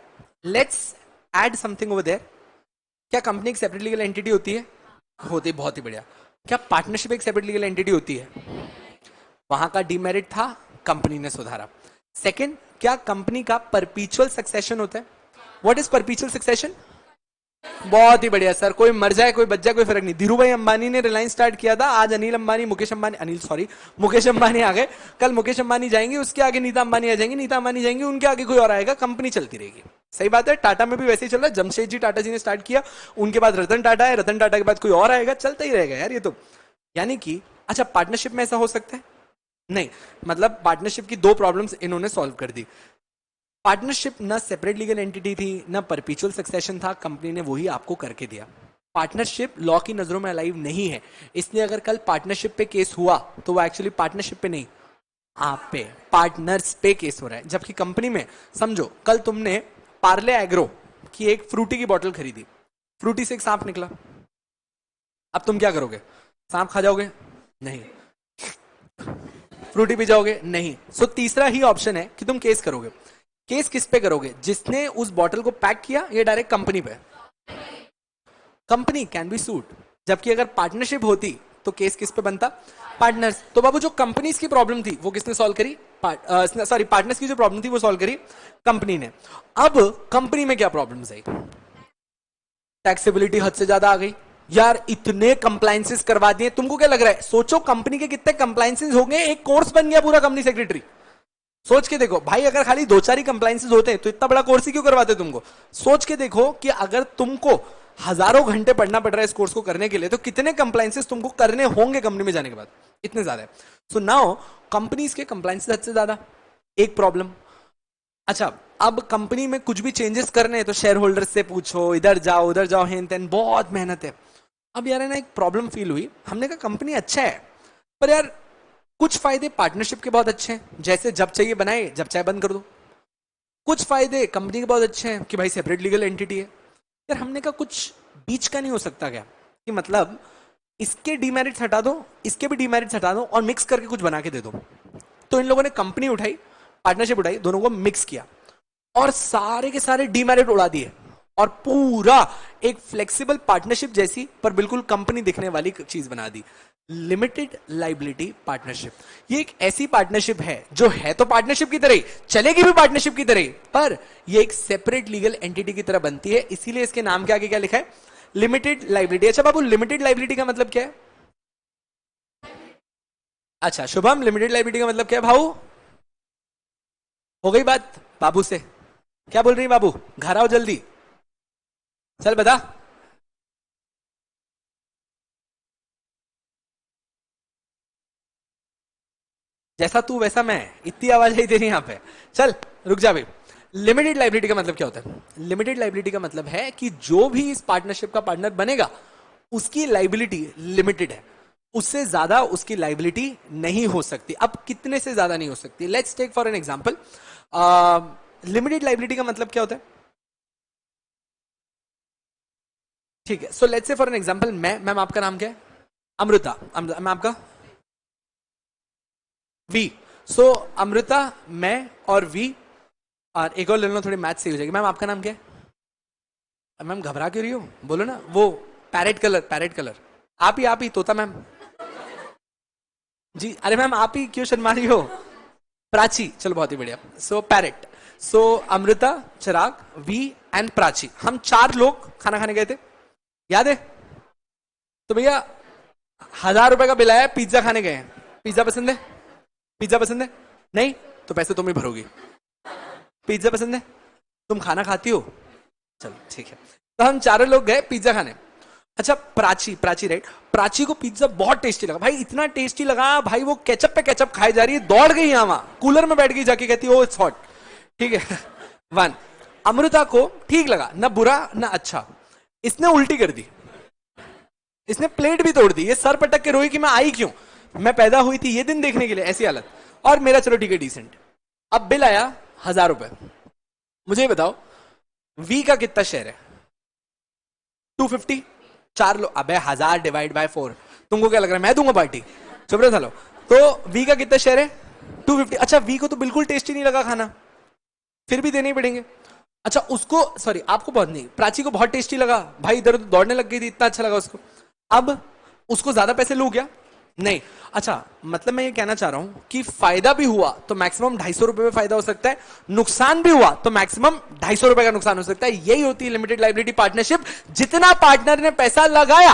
let's add something over there. क्या कंपनी एक सेपरेट लीगल एंटिटी होती है? होती, बहुत ही बढ़िया। क्या पार्टनरशिप एक सेपरेट लीगल एंटिटी होती है? वहां का डीमेरिट था, कंपनी ने सुधारा। सेकंड, क्या कंपनी का परपीचुअल सक्सेशन होता है? What is परपीचुअल succession? बहुत ही बढ़िया सर, कोई मर जाए कोई बच जाए कोई फर्क नहीं। धीरू भाई अंबानी ने रिलायंस स्टार्ट किया था, आज अनिल अंबानी, मुकेश अंबानी आ गए, कल मुकेश अंबानी जाएंगे, उसके आगे नीता अंबानी आ जाएंगे, नीता अंबानी जाएंगे, उनके आगे कोई और आएगा, कंपनी चलती रहेगी। सही बात है। टाटा में भी वैसे ही चल रहा है, जमशेदजी टाटा जी ने स्टार्ट किया, उनके बाद रतन टाटा है, रतन टाटा के बाद कोई और आएगा, चलता ही रहेगा यार ये तो। यानी कि अच्छा पार्टनरशिप में ऐसा हो सकता है? नहीं, मतलब पार्टनरशिप की 2 प्रॉब्लम्स इन्होंने सॉल्व कर दी। पार्टनरशिप ना सेपरेट लीगल एंटिटी थी ना परपीचुअल सक्सेशन था, कंपनी ने वही आपको करके दिया। पार्टनरशिप लॉ की नजरों में अलाइव नहीं है, इसलिए अगर कल पार्टनरशिप पे केस हुआ तो वो एक्चुअली पार्टनरशिप पे नहीं, आप पे, पार्टनर्स पे केस हो रहा है। जबकि कंपनी में समझो कल तुमने पार्ले एग्रो की एक फ्रूटी की बोतल खरीदी, फ्रूटी से एक सांप निकला, अब तुम क्या करोगे? सांप खा जाओगे? नहीं। फ्रूटी पी जाओगे? नहीं। सो तीसरा ही ऑप्शन है कि तुम केस करोगे। केस किस पे करोगे? जिसने उस बॉटल को पैक किया या डायरेक्ट कंपनी पे? कंपनी कैन बी सूड। जबकि अगर पार्टनरशिप होती तो केस किस पे बनता? पार्टनर्स। तो बाबू जो कंपनीज की प्रॉब्लम थी वो किसने सॉल्व करी? सॉरी, पार्टनर्स की जो प्रॉब्लम थी वो सॉल्व करी कंपनी ने। अब कंपनी में क्या प्रॉब्लम्स आई? टैक्सेबिलिटी हद से ज्यादा आ गई, यार इतने कंप्लायंसेस करवा दिए, तुमको क्या लग रहा है? सोचो कंपनी के कितने कंप्लायंसेस हो गए, एक कोर्स बन गया पूरा कंपनी सेक्रेटरी। सोच के देखो भाई, अगर खाली दो चार ही कंप्लायंसेस होते हैं तो इतना बड़ा कोर्स ही क्यों करवाते तुमको? सोच के देखो कि अगर तुमको हजारों घंटे पढ़ना पड़ रहा है इस कोर्स को करने के लिए, तो कितने कंप्लायंसेस तुमको करने होंगे कंपनी में जाने के बाद? इतने ज्यादा है। सो नाउ कंपनीज के कंप्लायंसेस हद से ज्यादा, एक प्रॉब्लम। अच्छा, अब कंपनी में कुछ भी चेंजेस करने हैं तो शेयर होल्डर्स से पूछो, इधर जाओ उधर जाओ, हेन तेन, बहुत मेहनत है। अब यार है ना, एक प्रॉब्लम फील हुई, हमने कहा कंपनी अच्छा है पर यार कुछ फायदे पार्टनरशिप के बहुत अच्छे हैं, जैसे जब चाहिए बनाए जब चाहे बंद कर दो। कुछ फायदे कंपनी के बहुत अच्छे हैं कि भाई सेपरेट लीगल एंटिटी है। यार हमने कहा कुछ बीच का नहीं हो सकता क्या, कि मतलब इसके डीमेरिट्स हटा दो, इसके भी डीमेरिट्स हटा दो और मिक्स करके कुछ बना के दे दो। तो इन लोगों ने कंपनी उठाई, पार्टनरशिप उठाई, दोनों को मिक्स किया और सारे के सारे डीमेरिट उड़ा दिए और पूरा एक फ्लेक्सिबल पार्टनरशिप जैसी पर बिल्कुल कंपनी दिखने वाली चीज बना दी, लिमिटेड लाइबिलिटी पार्टनरशिप। ये एक ऐसी पार्टनरशिप है जो है तो पार्टनरशिप की तरह ही, चलेगी भी पार्टनरशिप की तरह ही, पर ये एक सेपरेट लीगल एंटिटी की तरह बनती है, इसीलिए इसके नाम के आगे क्या लिखा है? Limited liability. अच्छा बाबू, लिमिटेड लाइबिलिटी का मतलब क्या है? अच्छा शुभम, लिमिटेड लाइबिलिटी का मतलब क्या है भाऊ? हो गई बात बाबू से? क्या बोल रही है बाबू? घर आओ जल्दी, चल बता। जैसा तू वैसा मैं, इतनी आवाज आई तेरी यहां पे। चल रुक जा भाई। लिमिटेड लाइबिलिटी का मतलब क्या होता है? लिमिटेड लाइबिलिटी का मतलब है कि जो भी इस पार्टनरशिप का पार्टनर बनेगा उसकी लाइबिलिटी लिमिटेड है, उससे ज्यादा उसकी लाइबिलिटी नहीं हो सकती। अब कितने से ज्यादा नहीं हो सकती? Let's take for an example, limited liability का मतलब क्या होता है? ठीक है, so let's say for an example, ma'am आपका नाम क्या है? अमृता। मैं आपका वी। सो अमृता, मैं और वी, और एक और ले लो, थोड़ी मैथ सही हो जाएगी। मैम आपका नाम क्या है? मैम घबरा क्यों रही हो, बोलो ना। वो पैरेट कलर, पैरेट कलर। आप ही तोता मैम जी। अरे मैम आप ही क्यों शर्मा रही हो? प्राची, चलो बहुत ही बढ़िया। सो पैरेट। So Amrita, Chirag, we and Prachi, हम चार लोग खाना खाने गए थे, याद है? तो भैया 1000 रुपए का बिल आया, पिज्जा खाने गए हैं। पिज्जा पसंद है? पिज्जा पसंद है? नहीं तो पैसे तुम ही भरोगी। पिज्जा पसंद है? तुम खाना खाती हो? चलो ठीक है। तो हम चारों लोग गए पिज्जा खाने। अच्छा प्राची, प्राची राइट, प्राची को पिज्जा बहुत टेस्टी लगा भाई, इतना टेस्टी लगा भाई, वो केचप पे केचप खाई जा रही है, दौड़ गई यहाँ वहां, कूलर में बैठ गई जाके, कहती ओ इट्स हॉट। ठीक है वन। अमृता को ठीक लगा, ना बुरा ना अच्छा, इसने उल्टी कर दी, इसने प्लेट भी तोड़ दी, ये सर पटक के रोई कि मैं आई क्यों, मैं पैदा हुई थी ये दिन देखने के लिए, ऐसी हालत। और मेरा चलो ठीक है डिसेंट। अब बिल आया 1000 रुपए। मुझे ये बताओ वी का कितना शेयर है? 250। चार लोग, अबे 1000 डिवाइड बाय 4, तुमको क्या लग रहा है मैं दूंगा पार्टी? चुप रहे सालो। तो वी का कितना शेयर है? 250। अच्छा वी को तो बिल्कुल टेस्टी नहीं लगा खाना, फिर भी देने ही पड़ेंगे। अच्छा उसको, सॉरी आपको बहुत नहीं, प्राची को बहुत टेस्टी लगा भाई, इधर उधर दौड़ने लग गई थी, इतना अच्छा लगा उसको। अब उसको ज्यादा पैसे लूं क्या? नहीं। अच्छा मतलब मैं ये कहना चाह रहा हूं कि फायदा भी हुआ तो मैक्सिमम 250 रुपए में फायदा हो सकता है, नुकसान भी हुआ तो मैक्सिमम 250 रुपए का नुकसान हो सकता है। यही होती है लिमिटेड लाइबिलिटी पार्टनरशिप। जितना पार्टनर ने पैसा लगाया,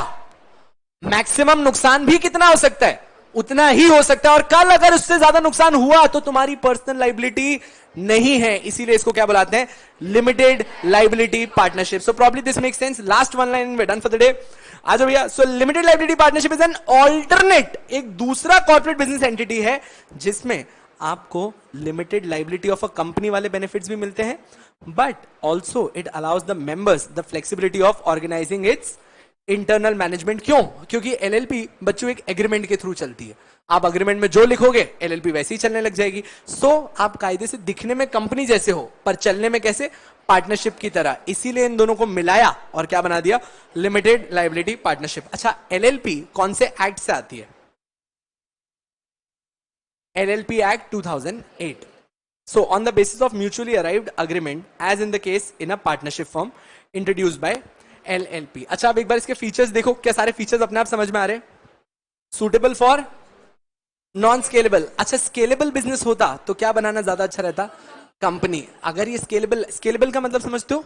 मैक्सिमम नुकसान भी कितना हो सकता है? उतना ही हो सकता है। और कल अगर उससे ज्यादा नुकसान हुआ तो तुम्हारी पर्सनल लाइबिलिटी नहीं है, इसीलिए इसको क्या बुलाते हैं? Limited liability partnership. So probably this make sense. Last one line we done for the day. आ जाओ भैया। So limited liability partnership is an alternate, एक दूसरा कॉर्पोरेट बिजनेस एंटिटी है जिसमें आपको limited liability of a company वाले benefits भी मिलते हैं, but also it allows the members the flexibility of organising its internal management. क्यों? क्योंकि एलएलपी बच्चों एक एग्रीमेंट के थ्रू चलती है, आप अग्रीमेंट में जो लिखोगे एलएलपी वैसे ही चलने लग जाएगी। सो आप कायदे से दिखने में कंपनी जैसे हो पर चलने में कैसे? पार्टनरशिप की तरह। इसीलिए इन दोनों को मिलाया और क्या बना दिया? Limited liability partnership. अच्छा एलएलपी कौन से एक्ट से आती है? LLP act 2008। So on the basis of mutually arrived agreement as in the case in a partnership form introduced by LLP. अच्छा अब एक बार इसके फीचर्स देखो, क्या सारे फीचर्स अपने आप समझ में आ रहे हैं? Suitable for non scalable. अच्छा स्केलेबल बिजनेस होता तो क्या बनाना ज्यादा अच्छा रहता? कंपनी। अगर ये स्केलेबल, स्केलेबल का मतलब समझते हो?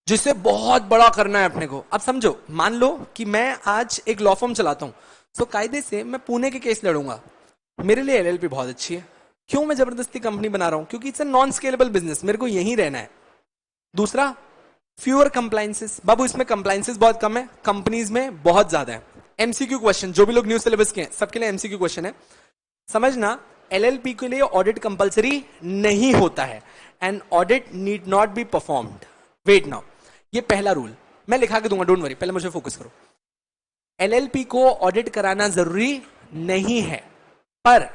जिसे बहुत बड़ा करना है अपने को। अब समझो, मान लो कि मैं आज एक लॉ फर्म चलाता हूं, तो कायदे से मैं पुणे के केस लड़ूंगा। मेरे लिए एलएलपी बहुत अच्छी है। क्यों मैं जबरदस्ती कंपनी बना रहा हूं? क्योंकि it's a non scalable business, मेरे को यहीं रहना है। दूसरा, फ्यूअर कंप्लाइंसेस। बाबू इसमें कंप्लाइंसेस बहुत कम है, कंपनीज में बहुत ज्यादा है। एमसीक्यू क्वेश्चन, जो भी लोग न्यू सिलेबस के हैं सबके लिए एमसीक्यू क्वेश्चन है। समझना, एलएलपी के लिए ऑडिट कंपलसरी नहीं होता है and audit need not be performed. Wait now, ये पहला रूल मैं लिखा के दूंगा, डोंट वरी, पहले मुझे फोकस करो। एलएलपी को ऑडिट कराना जरूरी नहीं है, पर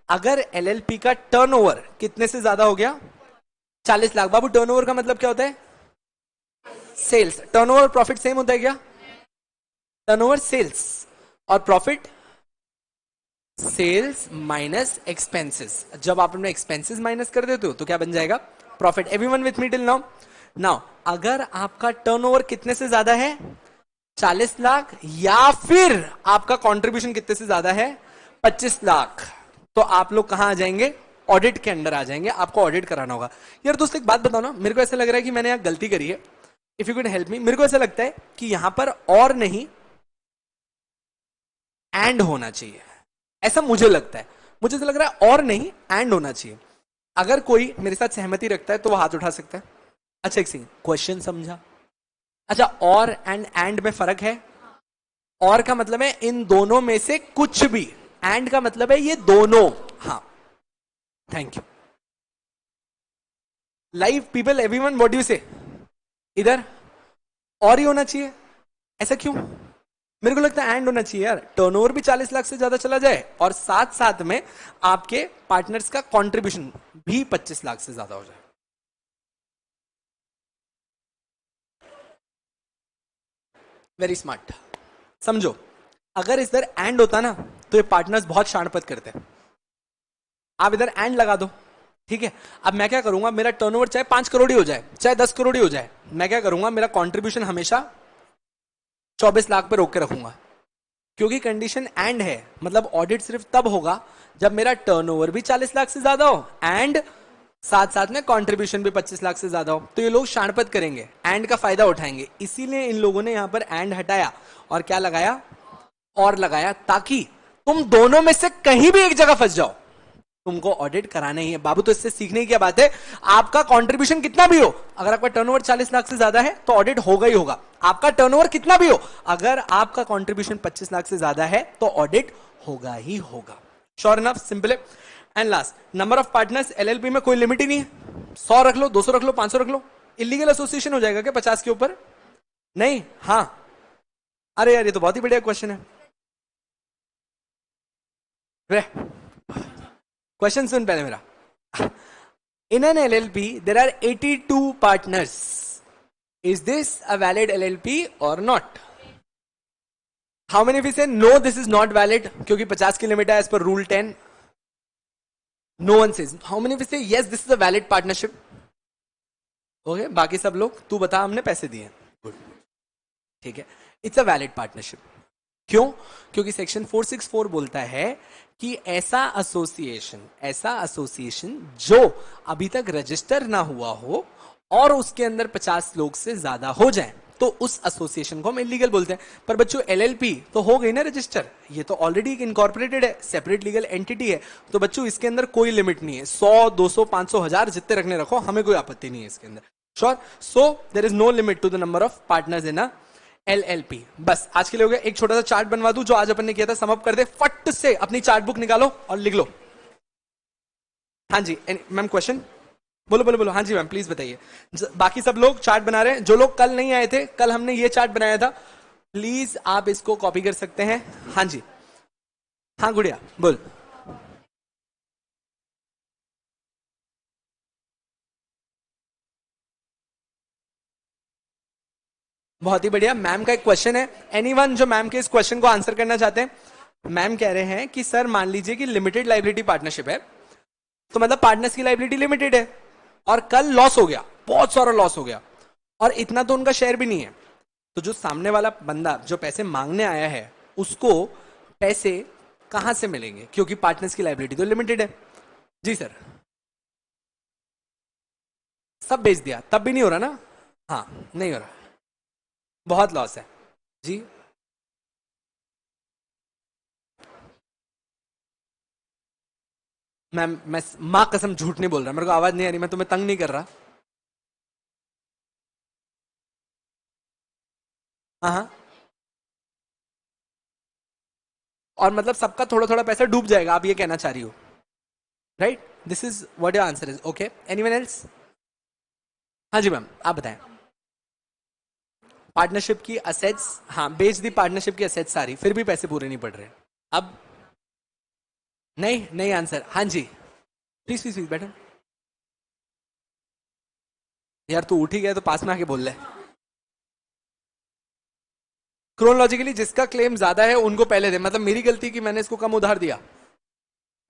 अगर एलएलपी का टर्नओवर कितने से ज्यादा हो गया, 40 लाख। बाबू टर्नओवर का मतलब क्या होता है? सेल्स। टर्नओवर प्रॉफिट सेम होता है क्या? टर्नओवर सेल्स और प्रॉफिट सेल्स माइनस एक्सपेंसेस। जब आप अपने एक्सपेंसेस माइनस कर देते हो तो क्या बन जाएगा? Profit. Everyone with me till now? Now अगर आपका टर्नओवर कितने से ज्यादा है, 40 लाख, या फिर आपका कंट्रीब्यूशन कितने से ज्यादा है, 25 लाख, तो आप लोग कहां आ जाएंगे? ऑडिट के अंडर आ जाएंगे। आपको ऑडिट कराना होगा। यार दोस्त एक बात बताओ ना, मेरे को ऐसा लग रहा है कि मैंने यहां गलती करी है। If you can help me. मेरे को ऐसा लगता है कि यहां पर और नहीं एंड होना चाहिए, ऐसा मुझे लगता है। मुझे ऐसा लग रहा है और नहीं एंड होना चाहिए। अगर कोई मेरे साथ सहमति रखता है तो वो हाथ उठा सकता है। अच्छा एक सेकंड, क्वेश्चन समझा? अच्छा, और एंड में फर्क है। और का मतलब है इन दोनों में से कुछ भी, एंड का मतलब है ये दोनों। हाँ, thank you. Live people, everyone, what do you से? इधर और ही होना चाहिए, ऐसा क्यों? मेरे को लगता है एंड होना चाहिए यार। टर्नओवर भी 40 लाख से ज्यादा चला जाए और साथ साथ में आपके पार्टनर्स का कंट्रीब्यूशन भी 25 लाख से ज्यादा हो जाए। Very smart. समझो, अगर इधर एंड होता ना तो ये पार्टनर्स बहुत शानपत करते हैं। आप इधर एंड लगा दो, ठीक है। अब मैं क्या करूंगा, मेरा टर्नओवर चाहे 5 करोड़ ही हो जाए, चाहे 10 करोड़ ही हो जाए, मैं क्या करूंगा, मेरा कंट्रीब्यूशन हमेशा 24 लाख पे रोक के रखूंगा। क्योंकि कंडीशन एंड है, मतलब ऑडिट सिर्फ तब होगा जब मेरा टर्नओवर भी 40 लाख से ज्यादा हो एंड साथ साथ में कंट्रीब्यूशन भी 25 लाख से ज्यादा हो। तो ये लोग शानपत करेंगे, एंड का फायदा उठाएंगे। इसीलिए इन लोगों ने यहां पर एंड हटाया और क्या लगाया? और लगाया, ताकि तुम दोनों में से कहीं भी एक जगह फंस जाओ, तुमको ऑडिट कराना ही है बाबू। तो इससे सीखने की क्या बात है, आपका कंट्रीब्यूशन कितना भी हो, अगर आपका टर्नओवर 40 लाख से ज्यादा है तो ऑडिट होगा ही होगा। आपका टर्नओवर कितना भी हो, अगर आपका कंट्रीब्यूशन 25 लाख से ज्यादा है तो ऑडिट होगा ही होगा। श्योर इनफ, सिंपल है। And last, number of partners LLP में कोई लिमिट ही नहीं है। 100 रख लो, 200 रख लो, 500 रख लो। इलीगल एसोसिएशन हो जाएगा क्या 50 के ऊपर? नहीं। हाँ, अरे यार ये तो बहुत ही बढ़िया क्वेश्चन है। क्वेश्चन सुन पहले मेरा। In an LLP, there are 82 partners. Is this a valid LLP or not? How many of you say no, this is not valid? क्योंकि 50 की लिमिट है as per rule 10. No one says. How many of you say yes, this is a valid partnership? Okay, बाकी सब लोग, तू बता, हमने पैसे दिए। Good. ठीक है, it's a valid partnership. क्यों? क्योंकि सेक्शन 464 बोलता है कि ऐसा एसोसिएशन जो अभी तक रजिस्टर ना हुआ हो और उसके अंदर 50 लोग से ज्यादा हो जाए तो उस एसोसिएशन को हम इलीगल बोलते हैं। पर बच्चों एलएलपी तो हो गई ना रजिस्टर, ये तो ऑलरेडी एक इनकॉर्पोरेटेड है, सेपरेट लीगल एंटिटी है। तो बच्चों इसके अंदर कोई लिमिट नहीं है, 100, 200, 500, 1000 जितने रखने रखो, हमें कोई आपत्ति नहीं है इसके अंदर। Sure? So there is no limit to the number of partners in a LLP. बस आज के लिए हो गया। एक छोटा सा चार्ट बनवा दूं जो आज अपन ने किया था, समअप कर दे फट से। अपनी चार्ट बुक निकालो और लिख लो। हाँ जी मैम, क्वेश्चन बोलो बोलो बोलो। हाँ जी मैम, प्लीज बताइए। बाकी सब लोग चार्ट बना रहे हैं, जो लोग कल नहीं आए थे, कल हमने ये चार्ट बनाया था, प्लीज आप इसको कॉपी कर सकते हैं। हाँ जी, हाँ गुड़िया बोल। बहुत ही बढ़िया। मैम का एक क्वेश्चन है, एनीवन जो मैम के इस क्वेश्चन को आंसर करना चाहते हैं? मैम कह रहे हैं कि सर मान लीजिए कि लिमिटेड लाइबिलिटी पार्टनरशिप है, तो मतलब पार्टनर्स की लाइबिलिटी लिमिटेड है और कल लॉस हो गया, बहुत सारा लॉस हो गया, और इतना तो उनका शेयर भी नहीं है। तो जो सामने वाला बंदा जो पैसे मांगने आया है उसको पैसे कहां से मिलेंगे, क्योंकि पार्टनर्स की लाइबिलिटी तो लिमिटेड है। जी सर, सब बेच दिया तब भी नहीं हो रहा ना? हाँ नहीं हो रहा, बहुत लॉस है जी। मैं माँ कसम झूठ नहीं बोल रहा, मेरे को आवाज नहीं आ रही, मैं तुम्हें तंग नहीं कर रहा। हाँ हाँ। और मतलब सबका थोड़ा थोड़ा पैसा डूब जाएगा, आप ये कहना चाह रही हो, right? This is what your answer is, okay? Anyone else? हाँ जी मैम, आप बताएं। पार्टनरशिप की असेट्स, हाँ बेच दी पार्टनरशिप की असेट्स सारी, फिर भी पैसे पूरे नहीं पड़ रहे। अब नहीं नहीं आंसर, हाँ जी। प्लीज प्लीज प्लीज बैठो। यार तू उठ ही गया तो पास में आके बोल ले। क्रोनोलॉजिकली जिसका क्लेम ज्यादा है उनको पहले दे, मतलब मेरी गलती की मैंने इसको कम उधार दिया।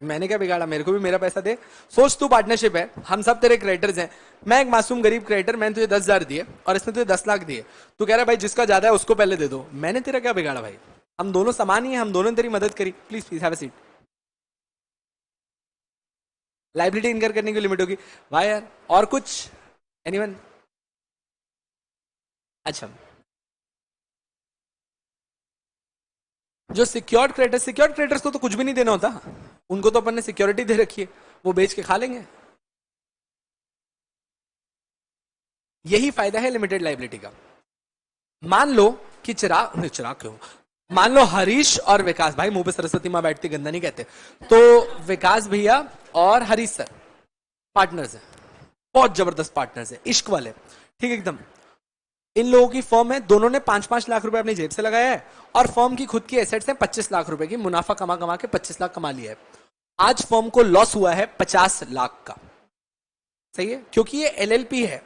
मैंने क्या बिगाड़ा, मेरे को भी मेरा पैसा दे। सोच तू पार्टनरशिप है, हम सब तेरे क्रेडिटर्स हैं। मैं एक मासूम गरीब क्रेडिटर, मैंने तुझे 10,000 दिए और इसने तुझे 10 लाख दिए। तू कह रहा है भाई जिसका ज्यादा है उसको पहले दे दो, मैंने तेरा क्या बिगाड़ा भाई? हम दोनों समान ही हैं, हम दोनों ने तेरी मदद करी। Please please have a seat. Liability इनकर करने की लिमिट होगी। वाह यार, और कुछ? एनीवन? अच्छा, जो सिक्योर्ड क्रेडिटर्स को तो कुछ भी नहीं देना होता, उनको तो अपन ने सिक्योरिटी दे रखी है, वो बेच के खा लेंगे। यही फायदा है लिमिटेड लाइबिलिटी का। मान लो कि चिराग, नहीं चिराग क्यों, मान लो हरीश और विकास भाई, मुंह पे सरस्वती माँ बैठती गंदा नहीं कहते, तो विकास भैया और हरीश सर पार्टनर्स हैं, बहुत जबरदस्त पार्टनर्स हैं, इश्क वाले, ठीक एकदम। इन लोगों की फर्म है, दोनों ने 5-5 लाख रुपए अपनी जेब से लगाया है, और फर्म की खुद की एसेट्स हैं 25 लाख रुपए की, मुनाफा कमा कमा के 25 लाख कमा लिया है। आज फर्म को लॉस हुआ है 50 लाख का, सही है, क्योंकि ये एलएलपी है।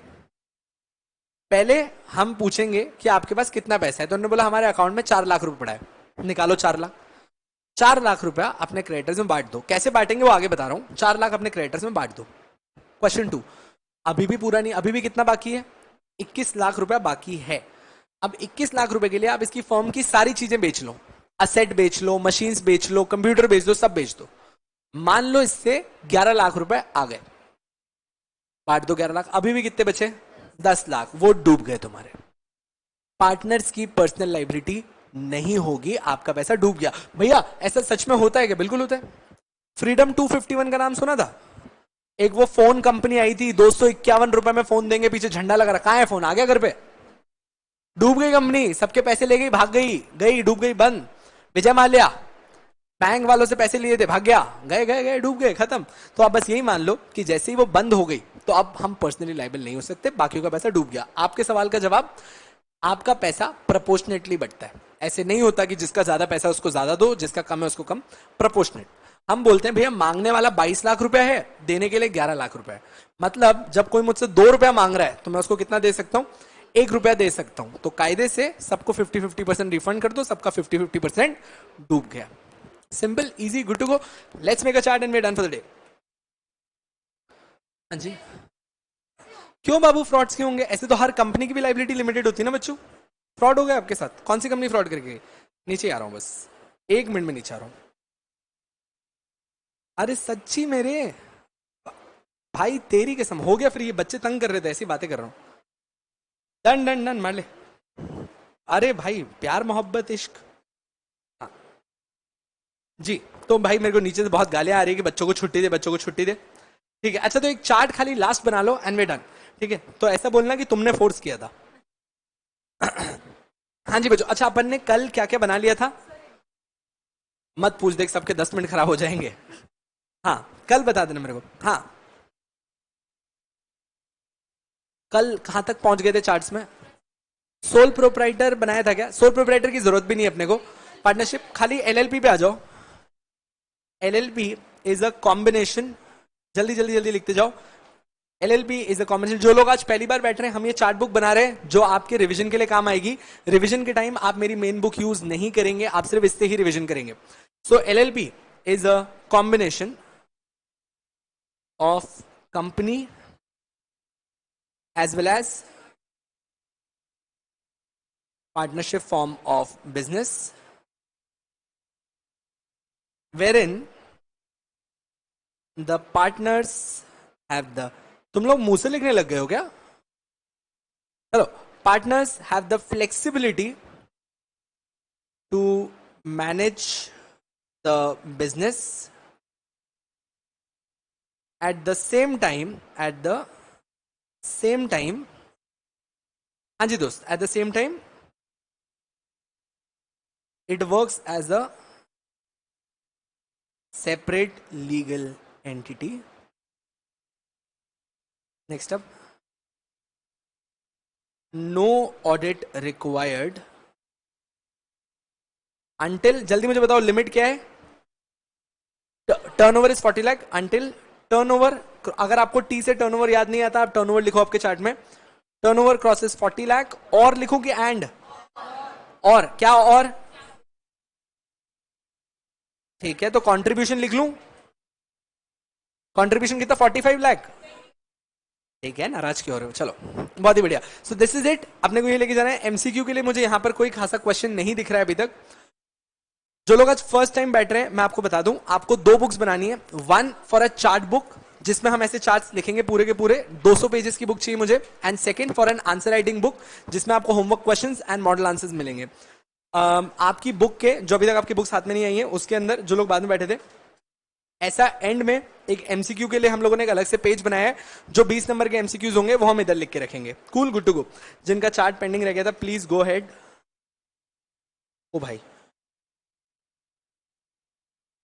पहले हम पूछेंगे कि आपके पास कितना पैसा है, तो उन्होंने बोला हमारे अकाउंट में 4 लाख रुपए पड़ा है, निकालो 4 लाख। 4 लाख रुपया अपने क्रेडिटर्स में बांट दो, कैसे बांटेंगे वो आगे बता रहा हूं। 4 लाख अपने क्रेडिटर्स में बांट दो। क्वेश्चन टू, अभी भी पूरा नहीं, अभी भी कितना बाकी है? 21 लाख रुपया बाकी है। अब 21 लाख रुपए के लिए आप इसकी फर्म की सारी चीजें बेच लो, असेट बेच लो, मशीन्स बेच लो, कंप्यूटर बेच दो, सब बेच दो। मान लो इससे 11 लाख रुपए आ गए, बांट दो 11 लाख, अभी भी कितने बचे? 10 लाख, वो डूब गए तुम्हारे। पार्टनर्स की पर्सनल लाइबिलिटी नहीं होगी, आपका पैसा डूब गया। भैया ऐसा सच में होता है क्या? बिल्कुल होता है। फ्रीडम 251 का नाम सुना था? एक वो फोन कंपनी आई थी, 251 रुपए में फोन देंगे, पीछे झंडा लगा रहा, कहां है फोन? आ गया घर पे? डूब गई कंपनी, सबके पैसे ले गई, भाग गई, गई डूब गई, बंद। विजय माल्या बैंक वालों से पैसे लिए थे, भाग गया, गए गए गए, डूब गए, खत्म। तो आप बस यही मान लो कि जैसे ही वो बंद हो गई, तो अब हम पर्सनली लाइबल नहीं हो सकते, बाकियों का पैसा डूब गया। आपके सवाल का जवाब, आपका पैसा प्रोपोर्शनेटली बढ़ता है। ऐसे नहीं होता कि जिसका ज्यादा पैसा उसको ज्यादा दो, जिसका कम है उसको कम। प्रोपोर्शनेट। हम बोलते हैं भैया मांगने वाला 22 लाख रुपया है, देने के लिए 11 लाख रुपया है। मतलब जब कोई मुझसे 2 रुपया मांग रहा है तो मैं उसको कितना दे सकता हूं? 1 रुपया दे सकता हूं। तो कायदे से सबको 50-50% रिफंड कर दो, सबका 50-50% डूब गया। Simple, easy, good to go. Let's make a chart and we done for the day. हाँ जी। क्यों बाबू फ्रॉड्स क्यों होंगे? ऐसे तो हर कंपनी की भी लाइबिलिटी लिमिटेड होती है ना बच्चों। फ्रॉड हो गया आपके साथ? कौन सी कंपनी फ्रॉड करके गई? नीचे आ रहा हूं बस, 1 मिनट में नीचे आ रहा हूं। अरे सच्ची मेरे भाई, तेरी कसम हो गया फ्री, ये बच्चे तंग कर रहे थे, ऐसी बातें कर रहा हूं। डन डन डन, मार ले। अरे भाई प्यार मोहब्बत इश्क। हाँ जी। तो भाई मेरे को नीचे से बहुत गालियां आ रही है कि बच्चों को छुट्टी दे, बच्चों को छुट्टी दे। ठीक है, अच्छा तो एक चार्ट खाली लास्ट बना लो एंड वे डन। ठीक है, तो ऐसा बोलना कि तुमने फोर्स किया था। हाँ जी बच्चों, अच्छा अपन ने कल क्या क्या बना लिया था? मत पूछ, देख सबके 10 मिनट खराब हो जाएंगे। हाँ, कल बता देना मेरे को। हाँ, कल कहां तक पहुंच गए थे चार्ट्स में? सोल प्रोप्राइटर बनाया था क्या? सोल प्रोप्राइटर की जरूरत भी नहीं अपने को। पार्टनरशिप, खाली एलएलपी पे आ जाओ। एलएलपी इज अ कॉम्बिनेशन, जल्दी जल्दी जल्दी लिखते जाओ। LLP is a combination. जो लोग आज पहली बार बैठ रहे हैं, हम ये चार्ट बुक बना रहे हैं जो आपके रिवीजन के लिए काम आएगी। रिवीजन के टाइम आप मेरी मेन बुक यूज नहीं करेंगे, आप सिर्फ इससे ही रिवीजन करेंगे। So LLP is a combination of company as well as partnership form of business wherein the partners have the, तुम लोग मुंह से लिखने लग गए हो क्या? चलो, partners have the flexibility to manage the business at the same time, हाँ जी दोस्त, at the same time it works as a separate legal entity. Next up, no audit required until, जल्दी मुझे बताओ लिमिट क्या है? Turnover is 40 lakh until turnover, अगर आपको T से टर्नओवर याद नहीं आता, आप टर्नओवर लिखो आपके चार्ट में, टर्नओवर क्रॉसेस 40 लाख, और लिखो कि एंड, और क्या, और ठीक है, तो कंट्रीब्यूशन लिख लूं, कंट्रीब्यूशन कितना, 45 लाख, ठीक है, नाराज क्यों हो रहे हो, चलो बहुत ही बढ़िया। सो दिस इज इट, अपने को ये लेके जाना है। एमसीक्यू के लिए मुझे यहां पर कोई खासा क्वेश्चन नहीं दिख रहा है अभी तक। जो लोग आज फर्स्ट टाइम बैठ रहे हैं, मैं आपको बता दूं, आपको 2 बुक्स बनानी है। One for a chart book, जिसमें हम ऐसे चार्ट्स लिखेंगे पूरे के पूरे, 200 पेजेस की बुक चाहिए मुझे। And second for an answer writing book, जिसमें आपको homework questions and model answers मिलेंगे। आपकी बुक के, जो अभी तक आपकी बुक्स हाथ में नहीं आई है, उसके अंदर जो लोग बाद में बैठे थे, ऐसा एंड में एक एमसीक्यू के लिए हम लोगों ने एक अलग से पेज बनाया है। जो 20 नंबर के एमसीक्यूज होंगे वो हम इधर लिख के रखेंगे। Cool, good to go. जिनका चार्ट पेंडिंग रह गया था, प्लीज गो हेड। ओ भाई,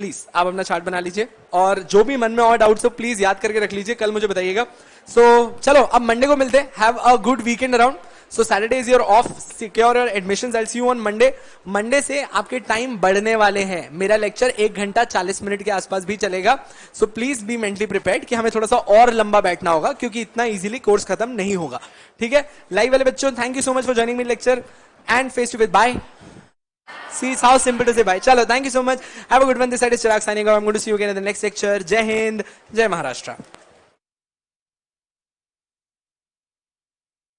प्लीज आप अपना चार्ट बना लीजिए, और जो भी मन में और डाउट्स हो प्लीज याद करके रख लीजिए, कल मुझे बताइएगा। चलो अब मंडे को मिलते हैं। Have a good weekend around. Saturday is your off, secure your admissions, I see you on Monday. Monday से आपके टाइम बढ़ने वाले हैं। मेरा लेक्चर 1 घंटा 40 मिनट के आसपास भी चलेगा। So please be mentally prepared कि हमें थोड़ा सा और लंबा बैठना होगा, क्योंकि इतना इजीली कोर्स खत्म नहीं होगा। ठीक है, लाइव वाले बच्चों, thank you so much for joining me lecture and face to face. Bye. See, it's how simple to say bye. Chalo, thank you so much. Have a good one. This side is Chirag signing off. I'm going to see you again in the next lecture. Jai Hind, Jai Maharashtra.